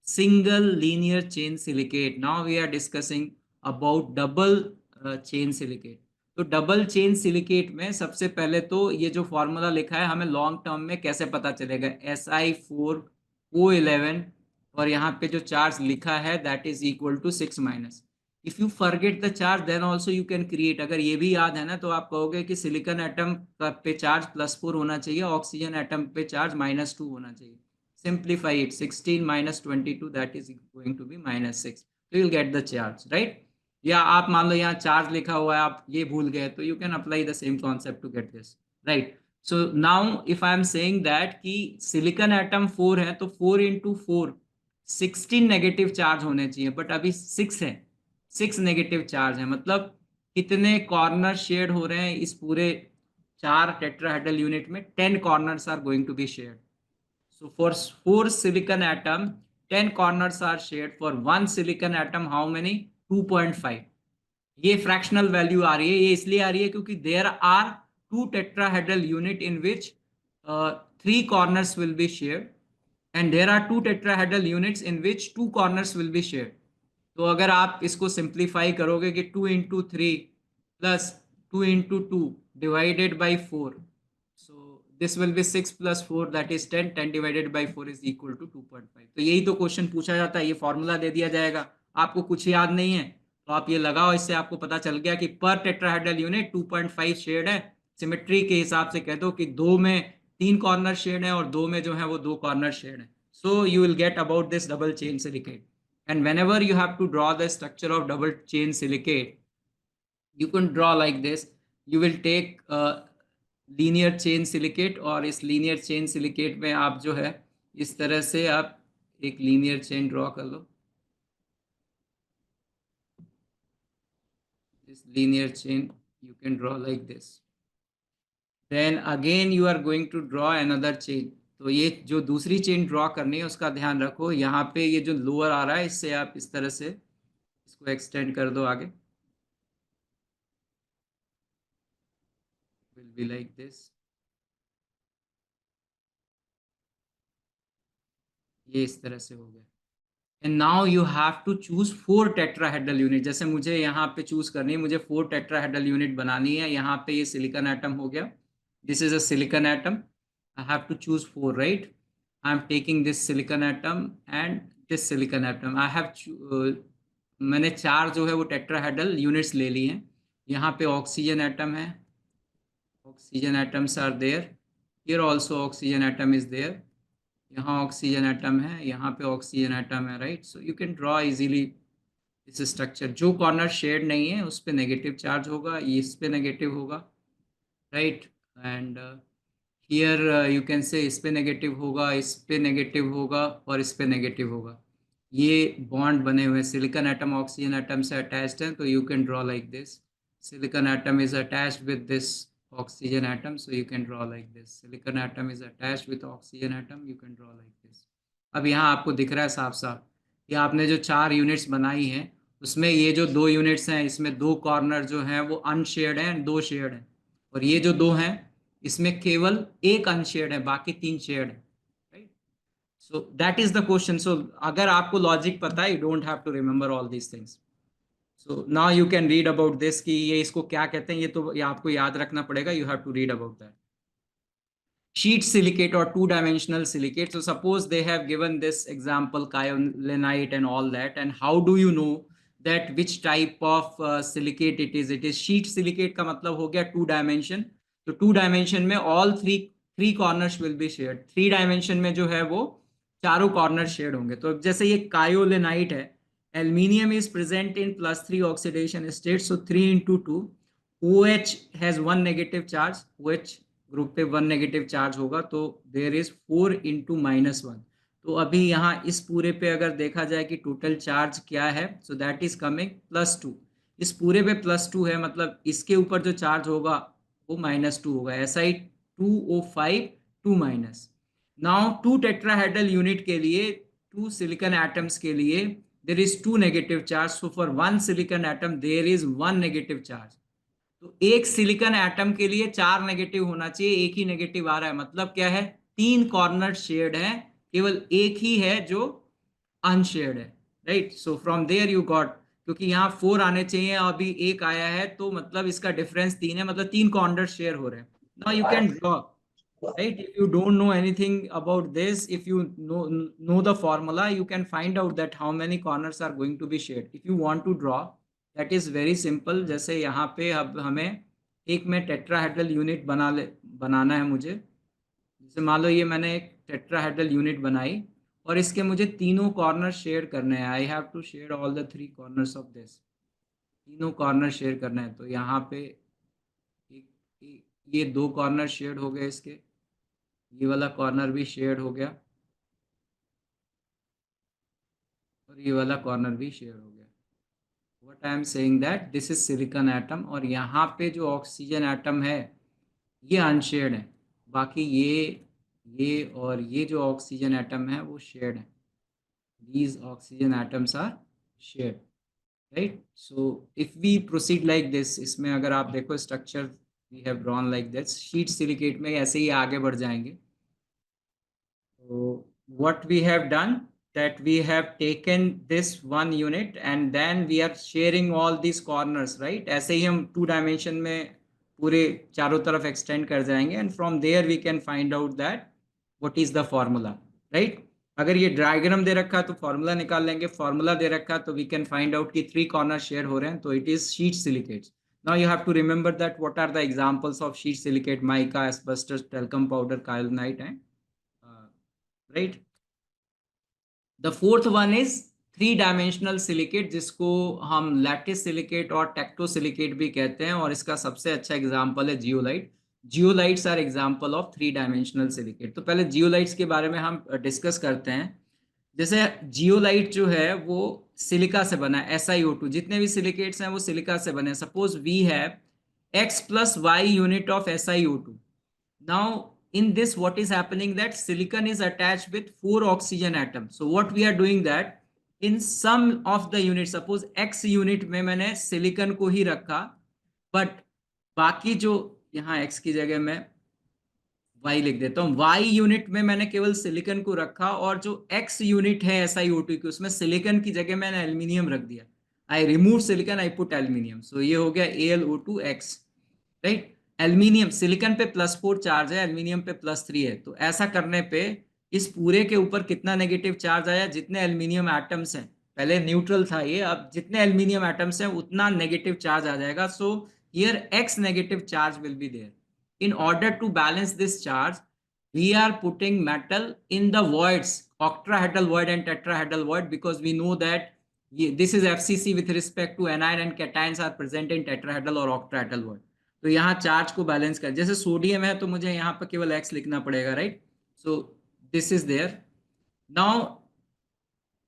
single linear chain silicate. Now we are discussing about double chain silicate. तो डबल चेन सिलिकेट में सबसे पहले तो ये जो फॉर्मूला लिखा है हमें लॉन्ग टर्म में कैसे पता चलेगा. Si4O11 और यहाँ पे जो चार्ज लिखा है that is equal to 6 minus. If you forget the charge then also you can create. अगर ये भी याद है ना तो आप कहोगे कि सिलिकॉन एटम पे चार्ज +4 होना चाहिए, ऑक्सीजन एटम पे चार्ज -2 होना चाहिए. Simplify it, 16 - 22 that is going to be -6. तो you will get the charge, right? या आप मान लो यहाँ चार्ज लिखा हुआ है, आप ये भूल गए तो you can apply the same concept to get this, right? So now if I am saying that कि सिलिकॉन एटम 4 है तो 4 × 4 16 नेगेटिव चार्ज होने चाहिए, बट अभी 6 है, 6 नेगेटिव चार्ज है. मतलब कितने कॉर्नर शेड हो रहे हैं इस पूरे 4 टेट्राहेड्रल यूनिट में? 10 corners are going to be shared. So for 4 silicon atom, 10 corners are shared. For 1 silicon atom, how many? 2.5. ये फ्रैक्शनल वैल्यू आ रही है. ये इसलिए आ रही है क्योंकि there are 2 tetrahedral unit in which 3 corners will be shared. and there are two tetrahedral units in which two corners will be shared. तो अगर आप इसको सिंप्लीफाई करोगे कि 2 into 3 plus 2 into 2 divided by 4, so this will be 6 + 4 that is 10, 10 divided by 4 is equal to 2.5. तो यही तो question पूछा जाता है, ये फॉर्मूला दे दिया जाएगा, आपको कुछ याद नहीं है तो आप ये लगाओ, इससे आपको पता चल गया कि पर टेट्राहेड्रल यूनिट 2.5 शेड है. सिमेट्री के हिसाब से कह दो कि दो में 3 कॉर्नर शेड है और दो में जो है वो 2 कॉर्नर शेड है. So you will get about this double chain silicate. And whenever you have to draw the structure of double chain silicate, you can draw like this. You will take linear chain silicate और इस linear chain silicate में आप जो है इस तरह से आप एक linear chain draw कर लो. This linear chain you can draw like this. Then again you are going to draw another chain. तो ये जो दूसरी चेन ड्रॉ करनी है उसका ध्यान रखो, यहाँ पे ये जो लोअर आ रहा है इससे आप इस तरह से इसको एक्सटेंड कर दो आगे. Will be like this. ये इस तरह से हो गया. And now you have to choose 4 tetrahedral unit. जैसे मुझे यहाँ पे चूज करनी है, मुझे 4 टेट्राहेड्रल यूनिट बनानी है. यहाँ पे ये सिलिकॉन एटम हो गया, this is a silicon atom. I have to choose 4, right. I am taking this silicon atom and this silicon atom. I have मैंने 4 जो है वो टेट्राहेड्रल यूनिट्स ले ली हैं. यहाँ पे ऑक्सीजन एटम है, oxygen atoms are there. Here also oxygen atom is there. यहाँ ऑक्सीजन एटम है, यहाँ पे ऑक्सीजन एटम है, right. So you can draw easily इस स्ट्रक्चर. जो कॉर्नर शेड नहीं है उस पे नेगेटिव चार्ज होगा, इस पे नेगेटिव होगा, right. And here you can say इस पे नेगेटिव होगा, इस पे नेगेटिव होगा और इस पे नेगेटिव होगा. ये बॉन्ड बने हुए सिलिकॉन एटम ऑक्सीजन एटम से अटैच्ड है, तो you can draw like this. Silicon atom is attached with this oxygen atom, so you can draw like this. Silicon atom is attached with oxygen atom, you can draw like this. अब यहाँ आपको दिख रहा है साफ साफ, ये आपने जो 4 यूनिट्स बनाई हैं उसमें ये जो 2 यूनिट्स हैं इसमें 2 कॉर्नर जो हैं वो अनशेयर्ड हैं, 2 शेयर्ड हैं. और ये जो 2 हैं इसमें केवल एक अनशेयर्ड है, बाकी 3 शेयर्ड है, right. So that is the question. So अगर आपको लॉजिक पता है, you don't have to remember all these things. So now you can read about this कि ये इसको क्या कहते हैं, ये तो ये आपको याद रखना पड़ेगा. You have to read about that. Sheet silicate or two-dimensional silicate. So suppose they have given this example kyanite and all that, and how do you know that which type of silicate it is? It is sheet silicate का मतलब हो गया 2 dimension. तो 2 dimension में all three corners will be shared. 3 dimension में जो है वो चारों corner shared होंगे. तो जैसे ये kyanite है, aluminium is present in +3 oxidation state, so 3 into 2. OH has 1 negative charge, OH group पे 1 नेगेटिव चार्ज होगा, तो देयर इज 4 into -1. तो अभी यहाँ इस पूरे पे अगर देखा जाए कि टोटल चार्ज क्या है, सो दैट इज कमिंग +2. इस पूरे पे +2 है, मतलब इसके ऊपर जो चार्ज होगा वो -2 होगा. SI 2O5 2-. Now 2 tetrahedral unit के लिए, 2 सिलिकॉन एटम्स के लिए there is 2 negative charge. So for 1 silicon atom there is 1 negative charge. तो एक सिलिकॉन एटम के लिए 4 नेगेटिव होना चाहिए, एक ही नेगेटिव आ रहा है, मतलब क्या है, 3 कॉर्नर शेयर्ड है, केवल एक ही है जो अनशेयर्ड है, right. So from there you got, क्योंकि यहाँ 4 आने चाहिए अभी एक आया है, तो मतलब इसका डिफरेंस 3 है, मतलब 3 कॉर्नर शेयर हो रहे हैं. Now you can draw, right. If you don't know anything about this, if you know the formula, you can find out that how many corners are going to be shared. If you want to draw, that is very simple. जैसे यहाँ पे अब हमें एक में tetrahedral unit बनाना है मुझे. जैसे मान लो ये मैंने एक टेट्राहेड्रल यूनिट बनाई और इसके मुझे तीनों कॉर्नर शेयर करने हैं. I have to share all the 3 corners of this. तीनों कॉर्नर शेयर करना है, तो यहाँ पे ये 2 कॉर्नर शेयर हो गए, इसके ये वाला कॉर्नर भी शेयर हो गया और ये वाला कॉर्नर भी शेयर हो गया. What I am saying that this is silicon atom, और यहाँ पे जो ऑक्सीजन एटम है ये अनशेयर्ड है, बाकी ये और ये जो ऑक्सीजन एटम है वो शेयर्ड है. These oxygen atoms are shared, right. So if we proceed like this, इसमें अगर आप देखो structure we have drawn like this. Sheet silicate में ऐसे ही आगे बढ़ जाएंगे. तो what we have done, that we have taken this one unit and then we are sharing all these corners, right? ऐसे ही हम 2 dimension में पूरे चारों तरफ extend कर जाएंगे and from there we can find out that what is the formula, right? अगर ये डायग्राम दे रखा तो फॉर्मूला निकाल लेंगे, फॉर्मूला दे रखा तो वी कैन फाइंड आउट कि 3 कॉर्नर शेयर हो रहे हैं, तो it is sheet silicates. Now you have to remember that what are the examples of sheet silicate: mica, asbestos, talcum powder, kyanite, and right. The fourth one is 3 dimensional silicate, जिसको हम lattice silicate और टेक्टो silicate भी कहते हैं, और इसका सबसे अच्छा एग्जांपल है zeolite. Zeolites are example of 3 dimensional silicate. तो पहले जियोलाइट्स के बारे में हम डिस्कस करते हैं. जैसे जियोलाइट जो है वो सिलिका से बना है, SiO2. जितने भी सिलिकेट्स हैं वो सिलिका से बने. Suppose we have X plus Y unit of SiO2. Now in this what is happening, that silicon is attached with 4 oxygen atoms. So what we are doing that in some of the units, suppose X unit में मैंने silicon को ही रखा, but बाकी जो यहाँ X की जगह मैं Y लिख देता हूँ, Y यूनिट में मैंने केवल सिलिकन को रखा, और जो X यूनिट है SiO2 की उसमें सिलिकन की जगह मैंने एल्यूमिनियम रख दिया. I remove silicon, I put aluminium. So ये हो गया AlO2X, राइट. एल्यूमिनियम, सिलिकन पे +4 चार्ज है, एल्यूमिनियम पे +3 है. तो ऐसा करने पे इस पूरे के ऊपर कितना नेगेटिव चार्ज आया? जितने एल्यूमिनियम एटम्स हैं, पहले न्यूट्रल था ये, अब जितने एल्यूमिनियम एटम्स हैं उतना नेगेटिव चार्ज आ जाएगा. So here X negative charge will be there. In order to balance this charge, we are putting metal in the voids, octahedral void and tetrahedral void, because we know that this is FCC with respect to anion and cations are present in tetrahedral or octahedral void. तो यहाँ charge को balance कर, जैसे sodium है तो मुझे यहाँ पर केवल X लिखना पड़ेगा, right. So this is there. Now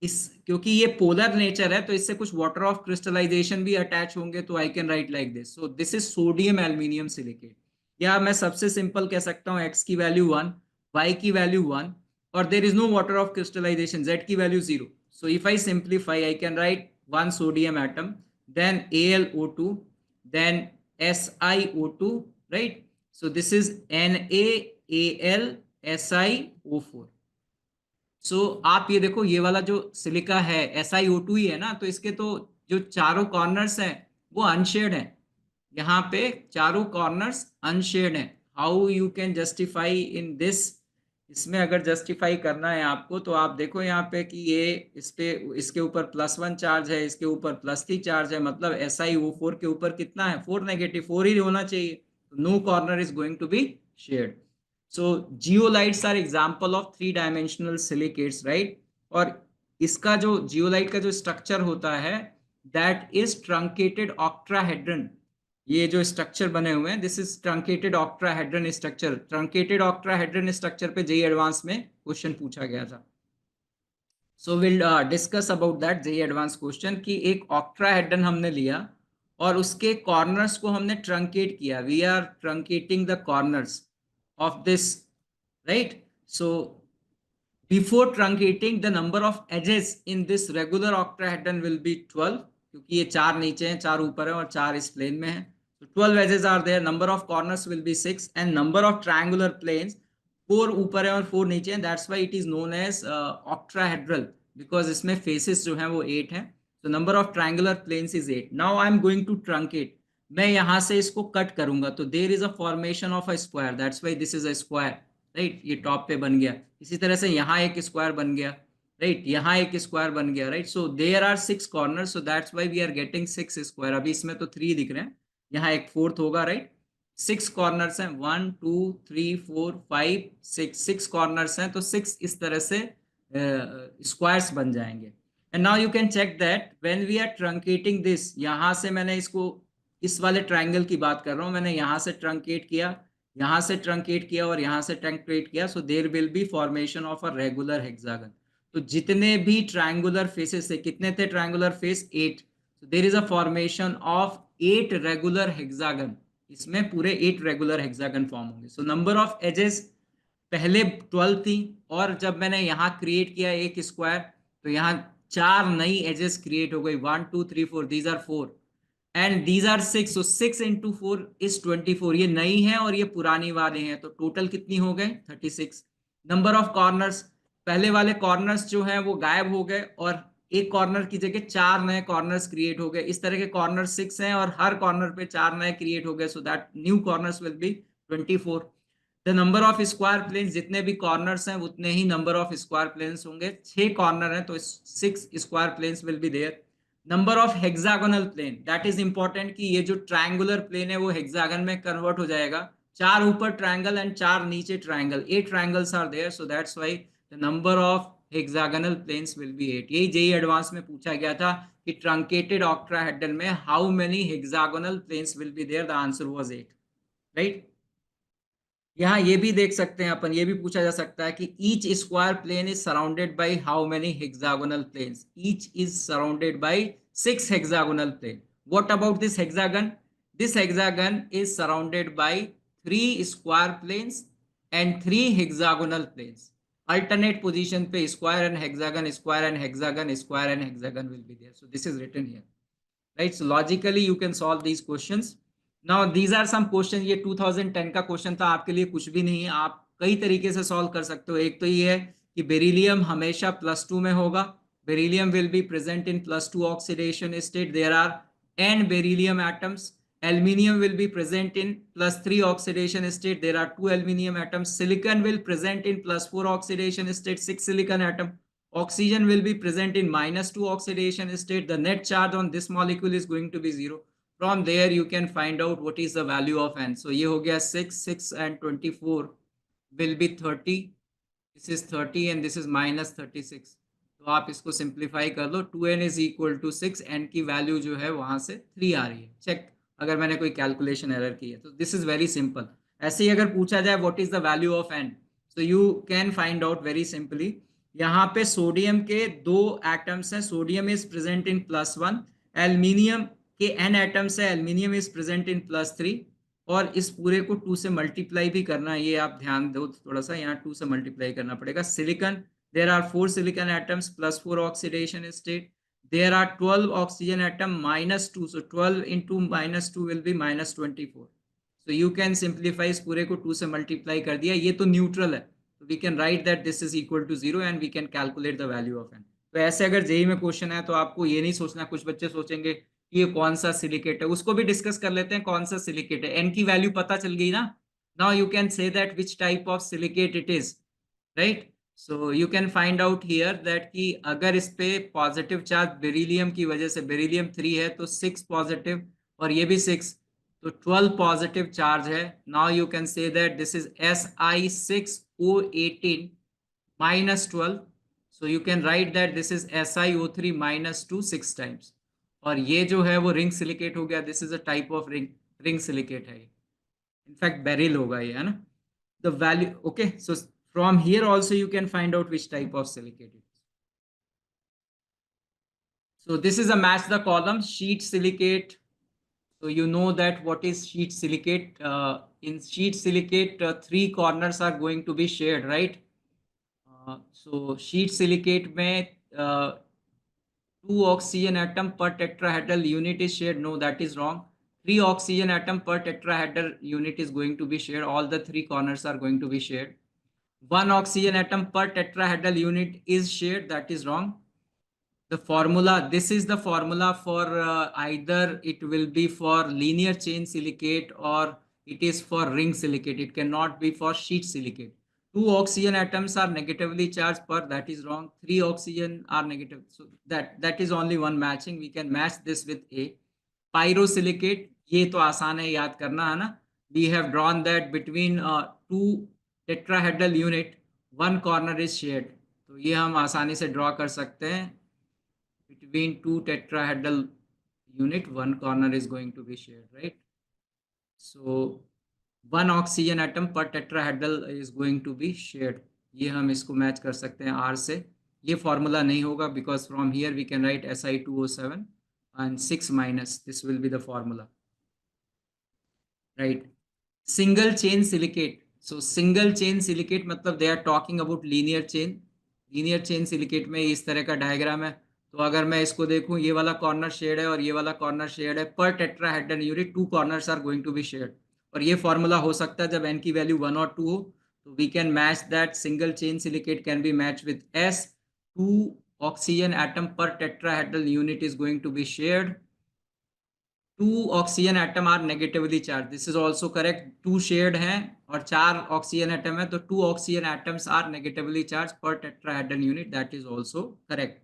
इस, क्योंकि ये पोलर नेचर है तो इससे कुछ वाटर ऑफ क्रिस्टलाइजेशन भी अटैच होंगे, तो I can write like this. So this is sodium aluminium silicate. या मैं सबसे सिंपल कह सकता हूँ X की वैल्यू 1, Y की वैल्यू 1, और there is no water of crystallization, Z की value 0. So if I simplify, I can write 1 sodium atom, then AlO2, then SiO2, right? So this is NaAlSiO4. सो आप ये देखो, ये वाला जो सिलिका है SiO2 ही है ना, तो इसके तो जो चारों कॉर्नर्स हैं वो अनशेड हैं. यहाँ पे चारों कॉर्नर्स अनशेड हैं. How you can justify in this? इसमें अगर जस्टिफाई करना है आपको तो आप देखो यहाँ पे कि ये इस पे, इसके ऊपर +1 चार्ज है, इसके ऊपर +3 चार्ज है, मतलब SiO4 के ऊपर कितना है? 4 नेगेटिव, 4 ही होना चाहिए. No corner is going to be shared. So zeolites are example of 3 dimensional silicates, right? और इसका जो zeolite का जो स्ट्रक्चर होता है, that is truncated octahedron. ये जो स्ट्रक्चर बने हुए हैं, this is truncated octahedron structure. Truncated octahedron structure पे JEE एडवांस में क्वेश्चन पूछा गया था. So we'll discuss about that JEE advance question, कि एक octahedron हमने लिया और उसके कॉर्नर्स को हमने ट्रंकेट किया. We are truncating the corners of this, right? So before truncating, the number of edges in this regular octahedron will be 12, क्योंकि ये 4 नीचे हैं, 4 ऊपर है और 4 इस प्लेन में है. So 12 edges are there. Number of corners will be 6 and number of triangular planes 4 ऊपर है और 4 नीचे हैं. That's why it is known as octahedral, because इसमें faces जो हैं वो 8 हैं. So number of triangular planes is 8. Now I am going to truncate. मैं यहाँ से इसको कट करूंगा तो there is a formation of a square, that's why this is a square, right. ये टॉप पे बन गया. इसी तरह से यहाँ एक स्क्वायर बन गया, राइट. यहाँ एक स्क्वायर बन गया, right. So there are 6 corner, so that's why we are getting 6 square. अभी इसमें तो 3 दिख रहे हैं, यहाँ एक 4th होगा, राइट. 6 कॉर्नर्स हैं, 1 2 3 4 5 6 कॉर्नर्स हैं, तो 6 इस तरह से स्क्वायर्स बन जाएंगे. And now you can check that when we are truncating this, यहाँ से मैंने इसको, इस वाले ट्रायंगल की बात कर रहा हूं, मैंने यहां से ट्रंकेट किया, यहां से ट्रंकेट किया और यहां से ट्रंकेट किया. So there will be formation of a regular hexagon. तो जितने भी ट्रायंगुलर फेसेस है, कितने थे triangular face? 8. So there is a formation of 8 regular hexagon. इसमें पूरे 8 रेगुलर हेक्सागन फॉर्म होंगे. सो नंबर ऑफ एजेस पहले 12 थी, और जब मैंने यहाँ क्रिएट किया एक स्क्वायर तो यहाँ 4 नई एजेस क्रिएट हो गई. 1 2 3 4, these are 4 and these are 6. So 6 into 4 is 24. ये नई है और ये पुरानी वाले हैं, तो टोटल कितनी हो गए? 36. नंबर ऑफ कॉर्नर्स पहले वाले कॉर्नर्स जो हैं वो गायब हो गए और एक कॉर्नर की जगह 4 नए कॉर्नर्स क्रिएट हो गए। इस तरह के कॉर्नर 6 हैं और हर कॉर्नर पे 4 नए क्रिएट हो गए, so that new corners will be 24। The number of square planes, जितने भी कॉर्नर्स हैं उतने ही नंबर ऑफ स्क्वायर प्लेन्स होंगे। 6 कॉर्नर हैं तो 6 square planes will be there. Number of hexagonal plane, that is important कि ये जो ट्रायंगुलर प्लेन है वो हेक्सागन में कन्वर्ट हो जाएगा। 4 ऊपर ट्रायंगल एंड 4 नीचे triangle, 8 triangles are there, so that's why the number of hexagonal planes will be 8। यही जेई एडवांस में पूछा गया था कि ट्रंकेटेड ऑक्टाहेड्रल में how many hexagonal planes will be there, the answer was 8, right. यहाँ ये भी देख सकते हैं अपन, ये भी पूछा जा सकता है कि each square plane is surrounded by how many hexagonal planes. Each is surrounded by 6 hexagonal plane. What about this hexagon? This hexagon is surrounded by 3 square planes and 3 hexagonal planes. Alternate position पे square and hexagon, square and hexagon, square and hexagon will be there. So this is written here, right? So logically you can solve these questions. Now these are some questions, ये 2010 का question था, आपके लिए कुछ भी नहीं है, आप कई तरीके से सॉल्व कर सकते हो। एक तो ये है कि बेरिलियम हमेशा +2 में होगा। Beryllium will be present in +2 oxidation state, there are n beryllium atoms. Aluminium will be present in +3 oxidation state, there are 2 aluminium atoms. Silicon will present in +4 oxidation state, 6 silicon atom. Oxygen will be present in -2 oxidation state. The net charge on this molecule is going to be 0. From there you can find out what is the value of n. So ये हो गया 6, 6 and 24 will be 30. This is 30 and this is -36. तो आप इसको simplify कर लो, 2n is equal to 6, n की value जो है वहां से 3 आ रही है। चेक अगर मैंने कोई कैलकुलेशन एरर की है तो दिस इज वेरी सिंपल। ऐसे ही अगर पूछा जाए what is the value of n, so you can find out very simply. यहाँ पे सोडियम के 2 एटम्स हैं, sodium is present in +1। Aluminium के n एटम्स है, एल्यूमिनियम इज प्रेजेंट इन +3। और इस पूरे को 2 से मल्टीप्लाई भी करना है, ये आप ध्यान दो थोड़ा सा, यहाँ 2 से मल्टीप्लाई करना पड़ेगा। Silicon, there are 4 silicon atoms +4 oxidation state, there are 12 oxygen atom -2, so 12 into -2 will be -24. So you can simplify, इस पूरे को 2 से मल्टीप्लाई कर दिया, ये तो न्यूट्रल है, तो we can write that this is equal to 0 and we can calculate the value of n. तो ऐसे अगर जेई में क्वेश्चन है तो आपको ये नहीं सोचना, कुछ बच्चे सोचेंगे कि ये कौन सा सिलिकेट है, उसको भी डिस्कस कर लेते हैं कौन सा सिलिकेट है। एन की वैल्यू पता चल गई ना, now you can say that which type of silicate it is, right. So you can find out here that कि अगर इस पे पॉजिटिव चार्ज बेरिलियम की वजह से, बेरिलियम 3 है तो 6 पॉजिटिव और ये भी 6, तो 12 पॉजिटिव चार्ज है। Now you can say that this is Si6O18 -12, so you can write that this is SiO3 -2 6 times। और ये जो है वो रिंग सिलिकेट हो गया, this is a type of ring silicate है, इनफैक्ट बेरिल होगा ये, है ना। The value, okay, so from here also you can find out which type of silicate it is. So this is a match the column sheet silicate. So you know that what is sheet silicate. In sheet silicate 3 corners are going to be shared, right? So sheet silicate में 2 oxygen atom per tetrahedral unit is shared. No, that is wrong. 3 oxygen atom per tetrahedral unit is going to be shared. All the 3 corners are going to be shared. 1 oxygen atom per tetrahedral unit is shared, that is wrong. The formula, this is the formula for either it will be for linear chain silicate or it is for ring silicate. It cannot be for sheet silicate. 2 oxygen atoms are negatively charged per, that is wrong. 3 oxygen are negative, so that is only one matching. We can match this with A. Pyrosilicate, ये तो आसान है याद करना, है ना। We have drawn that between 2 tetrahedral unit 1 corner is shared, तो ये हम आसानी से ड्रॉ कर सकते हैं। Between 2 tetrahedral unit 1 corner is going to be shared, right? So 1 oxygen atom per tetrahedral is going to be shared. ये हम इसको मैच कर सकते हैं R से। ये फॉर्मूला नहीं होगा because from here we can write Si2O7 and 6 minus, this will be the formula, right? Single chain silicate, so single chain silicate मतलब they are talking about linear chain. linear chain silicate में इस तरह का diagram है, तो अगर मैं इसको देखूं, ये वाला कॉर्नर शेड है और ये वाला कॉर्नर शेड है, पर tetrahedral unit 2 corners are going to be shared. और ये फॉर्मूला हो सकता है जब n की वैल्यू 1 और 2 हो, So we can match that single chain silicate can be matched with S. 2 oxygen atom per tetrahedral unit is going to be shared. 2 oxygen atom are negatively charged. This is also correct. 2 shared हैं और 4 oxygen atom है, तो 2 oxygen atoms are negatively charged per tetrahedral unit. That is also correct.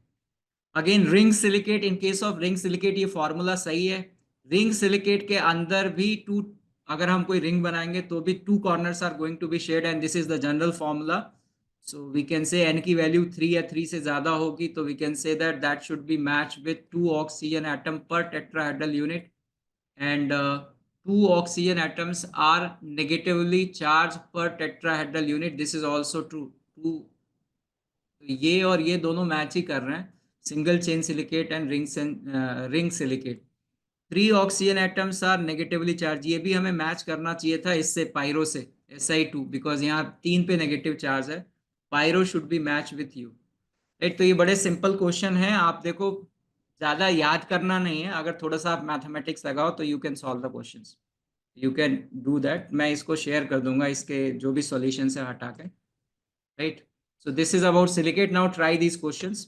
Again ring silicate, in case of ring silicate ये formula सही है. Ring silicate के अंदर भी टू, अगर हम कोई रिंग बनाएंगे तो भी 2 corners are going to be shared and this is the general formula. So we can say n की वैल्यू 3 या 3 से ज्यादा होगी तो we can say that that should be match with 2 oxygen atom per tetrahedral unit and 2 oxygen atoms are negatively charged per tetrahedral unit. This is also true. तो ये और ये दोनों मैच ही कर रहे हैं, single chain silicate and ring silicate. 3 oxygen atoms are negatively charge, ये भी हमें मैच करना चाहिए था इससे, पायरो से Si2, बिकॉज यहाँ 3 पे नेगेटिव चार्ज है. Pyro should be match with you, right. तो ये बड़े सिंपल क्वेश्चन है, आप देखो ज्यादा याद करना नहीं है. अगर थोड़ा सा आप मैथमेटिक्स लगाओ तो you can solve the questions, you can do that. मैं इसको शेयर कर दूंगा, इसके जो भी सॉल्यूशन है हटा के, right. So this is about silicate. Now try these questions,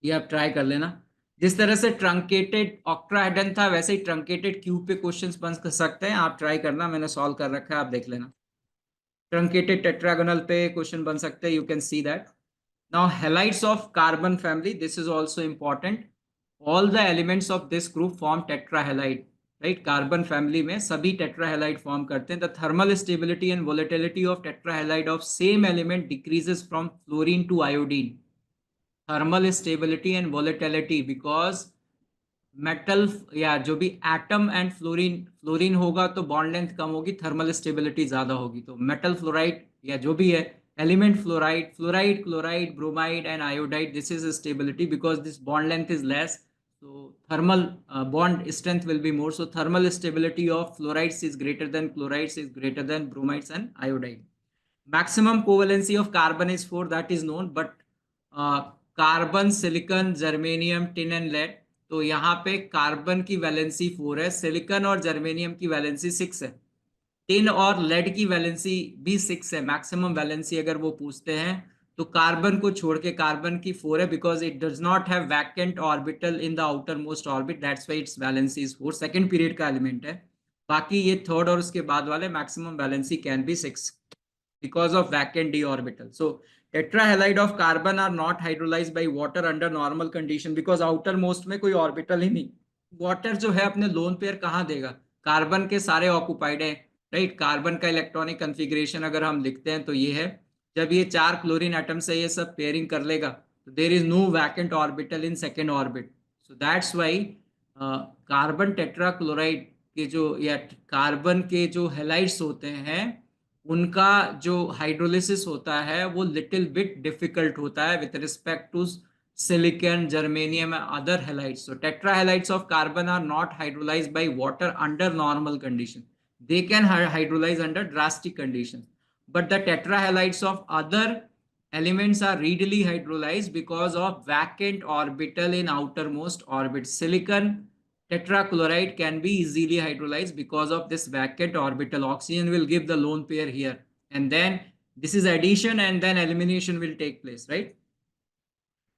ये आप ट्राई कर लेना. जिस तरह से ट्रंकेटेड ऑक्टाहेड्रन था वैसे ही ट्रंकेटेड क्यूब पे क्वेश्चंस बन सकते हैं, आप ट्राई करना. मैंने सॉल्व कर रखा है, आप देख लेना. ट्रंकेटेड टेट्रागोनल पे क्वेश्चन बन सकते हैं, you can see that. Now halides of carbon family, this is also important. All the elements of this group form tetrahalide, right? Carbon family में सभी tetrahalide form करते हैं. The thermal stability and volatility of tetrahalide of same element decreases from fluorine to iodine. Thermal stability and volatility because metal या जो भी atom and fluorine होगा तो bond length कम होगी, थर्मल स्टेबिलिटी ज्यादा होगी. तो मेटल फ्लोराइड या जो भी है element fluoride, chloride, bromide and iodide, this is a stability because this bond length is less, so thermal bond strength will be more. So thermal stability of fluorides is greater than chlorides, is greater than bromides and iodide. Maximum covalency of carbon is 4, that is known, but carbon, silicon, germanium, tin and lead, तो यहाँ पे carbon की valency 4 है, silicon और germanium की valency 6 है, tin और lead की वैलेंसी भी 6 है. मैक्सिमम वैलेंसी अगर वो पूछते हैं तो कार्बन को छोड़ के कार्बन की 4 है, because it does not have vacant orbital in the outer most orbit, that's why it's valency is 4. Second period का एलिमेंट है. बाकी ये थर्ड और उसके बाद वाले maximum valency can be 6 because of vacant d orbital. So tetrahalide of carbon are not hydrolyzed by water under normal condition because outermost में कोई ऑर्बिटल ही नहीं. वाटर जो है अपने लोन पेयर कहाँ देगा, कार्बन के सारे ऑक्युपाइड है, राइट. कार्बन का इलेक्ट्रॉनिक कन्फिग्रेशन अगर हम लिखते हैं तो ये है, जब ये 4 क्लोरीन एटम से ये सब पेयरिंग कर लेगा तो there is no vacant orbital in second orbit. So that's why carbon tetrachloride के जो या कार्बन के जो हेलाइड्स होते हैं उनका जो हाइड्रोलिसिस होता है वो लिटिल बिट डिफिकल्ट होता है with respect to silicon, germanium and other halides. So tetrahalides of carbon are not hydrolyzed by water under normal condition. They can hydrolyze under drastic conditions. But the tetrahalides of other elements are readily hydrolyzed because of vacant orbital in outermost orbit. Silicon tetrachloride can be easily hydrolyzed because of this vacant orbital. Oxygen will give the lone pair here. And then this is addition and then elimination will take place, right?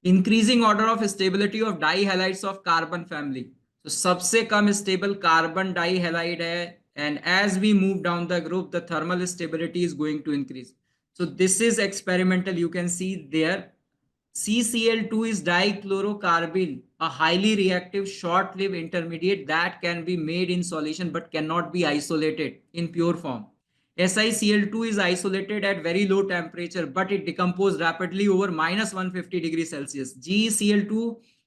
Increasing order of stability of dihalides of carbon family, तो सबसे कम stable carbon dihalide है, and as we move down the group the thermal stability is going to increase. So this is experimental, you can see there. CCl2 is dichlorocarbene, a highly reactive short-lived intermediate that can be made in solution but cannot be isolated in pure form. SiCl2 is isolated at very low temperature, but it decomposes rapidly over -150 degrees Celsius. GeCl2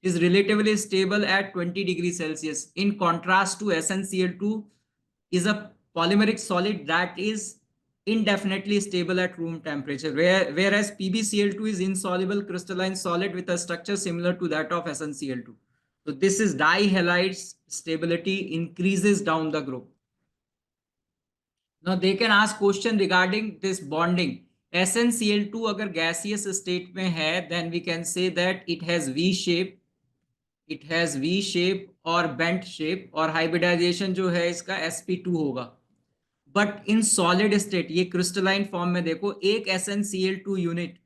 is relatively stable at 20 degrees Celsius. In contrast to SnCl2 is a polymeric solid that is indefinitely stable at room temperature, whereas PbCl2 is insoluble crystalline solid with a structure similar to that of SnCl2. So this is dihalides stability increases down the group. Now they can ask question regarding this bonding. SnCl2 अगर gaseous state में है, then we can say that it has V shape और bent shape, और hybridization जो है इसका sp2 होगा. But in solid state ये क्रिस्टलाइन फॉर्म में देखो, एक SnCl2 यूनिट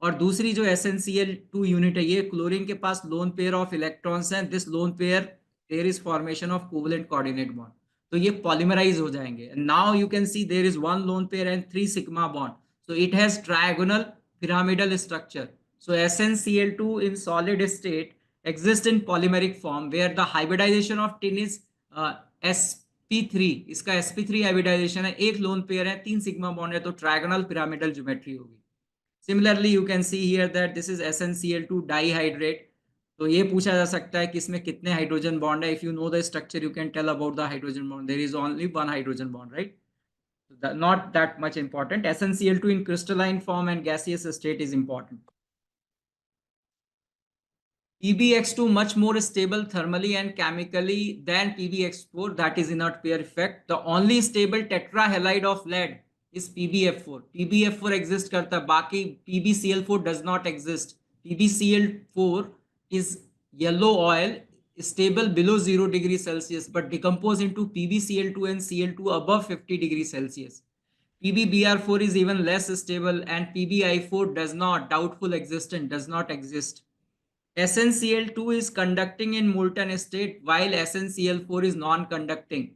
और दूसरी जो SnCl2 यूनिट है, ये क्लोरीन के पास लोन पेयर ऑफ इलेक्ट्रॉन्स हैं, this lone pair there is formation of covalent coordinate bond, तो ये पॉलीमराइज हो जाएंगे. Now you can see there is one lone pair and 3 sigma bond, so it has trigonal pyramidal structure. So SnCl2 in solid state exists in polymeric form where the hybridization of tin is sp3. इसका sp3 hybridization है, एक lone pair है, 3 sigma bond है, तो trigonal pyramidal geometry होगी. Similarly you can see here that this is SnCl2 dihydrate. तो ये पूछा जा सकता है कि इसमें कितने हाइड्रोजन बॉन्ड है. If you know the structure you can tell about the hydrogen bond. There is only one hydrogen bond, right? Not that much important. SnCl2 in crystalline form and gaseous state is important. PbX2 much more stable thermally and chemically than PbX4, that is inert pair effect. The only stable tetrahalide of lead is PbF4. PbF4 exists करता है, बाकी PbCl4 does not exist. PbCl4 is yellow oil, stable below 0 degrees Celsius, but decompose into PbCl2 and Cl2 above 50 degrees Celsius. PbBr4 is even less stable and PbI4 does not, doubtful existence, does not exist. SnCl2 is conducting in molten state while SnCl4 is non-conducting.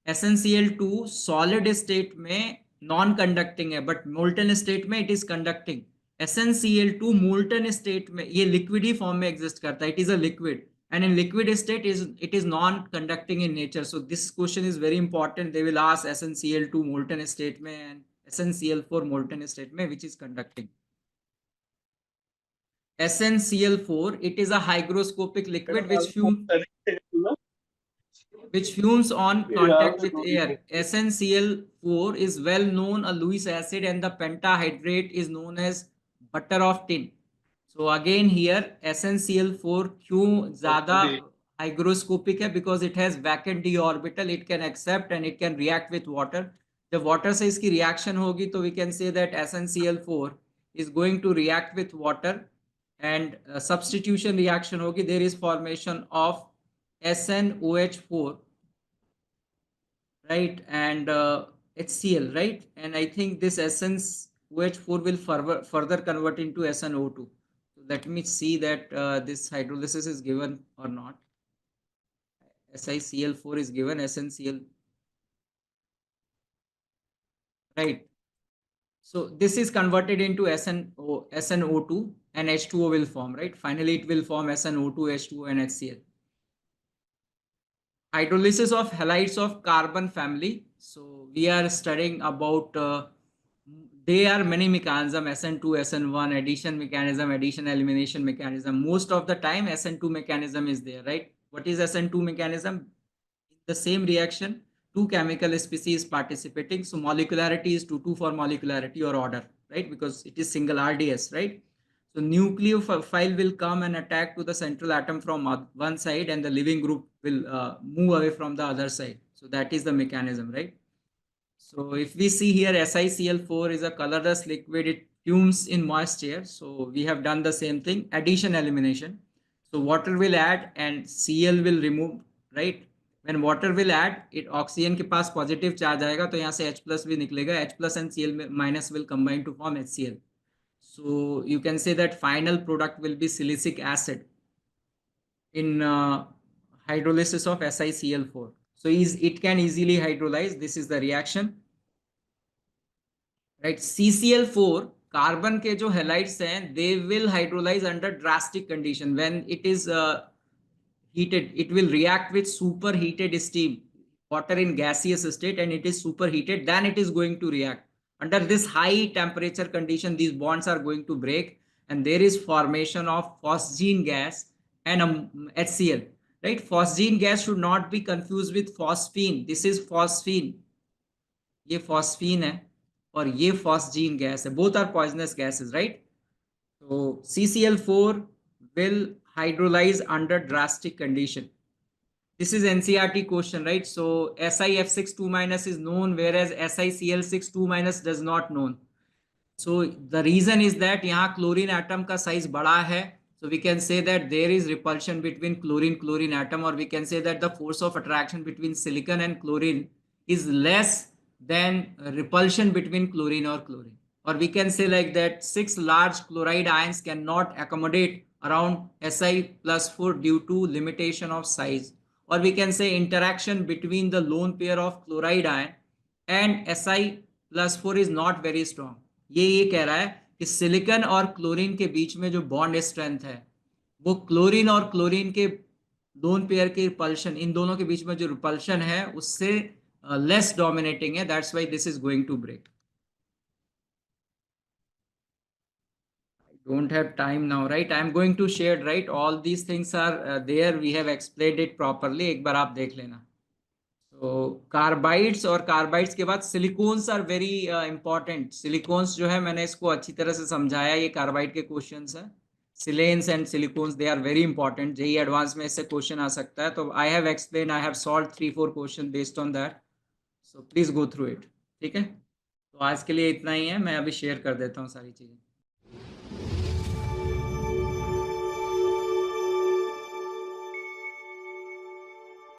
SnCl2 solid state में non-conducting है, but molten state में it is conducting. SnCl2 molten state में ये liquid ही form में exist करता है, it is a liquid, and in liquid state it is non-conducting in nature. So this question is very important. They will ask SnCl2 molten state में and SnCl4 molten state में which is conducting. SnCl4, it is a hygroscopic liquid which fumes on contact with air. SnCl4 is well known a Lewis acid and the pentahydrate is known as butter of tin. So again here SnCl4 क्यों ज़्यादा hygroscopic है? Because it has vacant d orbital, it can accept and it can react with water. जब water से इसकी reaction होगी तो we can say that SnCl4 is going to react with water and substitution reaction होगी, there is formation of SnOH4, right, and HCl, right, and I think this SnOH4 will further convert into SnO2. So let me see that this hydrolysis is given or not. SiCl4 is given, SnCl, right. So this is converted into SnO2 and H2O will form, right? Finally, it will form SnO2, H2O and HCl. Hydrolysis of halides of carbon family. So we are studying about, there are many mechanisms, SN2, SN1, addition mechanism, addition elimination mechanism. Most of the time SN2 mechanism is there, right? What is SN2 mechanism? The same reaction, two chemical species participating. So molecularity is 2 for molecularity or order, right? Because it is single RDS, right? So nucleophile will come and attack to the central atom from one side and the living group will move away from the other side. So that is the mechanism, right? So if we see here SiCl4 is a colorless liquid, it fumes in moist air. So we have done the same thing, addition elimination. So water will add and Cl will remove, right? When water will add, it oxygen के पास positive charge आएगा तो यहाँ से H plus भी निकलेगा, H plus and Cl minus will combine to form HCl. So you can say that final product will be silicic acid in hydrolysis of SiCl4. So it can easily hydrolyze. This is the reaction, right? CCl4 carbon के जो halides हैं, they will hydrolyze under drastic condition. When it is heated, it will react with superheated steam, water in gaseous state, and it is superheated, then it is going to react. Under this high temperature condition, these bonds are going to break and there is formation of phosgene gas and HCl, right? Phosgene gas should not be confused with phosphine. This is phosphine, ये phosphine है और ये phosgene gas है. Both are poisonous gases, right? So CCl4 will hydrolyze under drastic condition. This is NCERT question, right? So SiF6 2- is known, whereas SiCl6 2- does not known. So the reason is that यहाँ chlorine atom का size बड़ा है. So we can say that there is repulsion between chlorine atom, or we can say that the force of attraction between silicon and chlorine is less then repulsion between chlorine or chlorine. Or we can say like that 6 large chloride ions cannot accommodate around Si plus 4 due to limitation of size. Or we can say interaction between the lone pair of chloride ion and Si plus 4 is not very strong. ये कह रहा है कि silicon और chlorine के बीच में जो बॉन्ड स्ट्रेंथ है वो क्लोरीन और क्लोरीन के लोन पेयर के रिपल्शन, इन दोनों के बीच में जो रिपल्शन है उससे लेस डोमिनेटिंग है. That's why this is going to break. Don't have time now, right? I'm going to share, right? All these things are there. We have explained it properly. एक बार आप देख लेना. So कार्बाइड्स और carbides के बाद silicons are very important. Silicons जो है मैंने इसको अच्छी तरह से समझाया. ये कार्बाइड के क्वेश्चंस है. Silanes and silicones they are very important. JEE advance में इससे क्वेश्चन आ सकता है. तो I have explain, I have solve 3-4 question based on that. So please go through it. ठीक है, तो आज के लिए इतना ही है. मैं अभी शेयर कर देता हूँ सारी चीजें.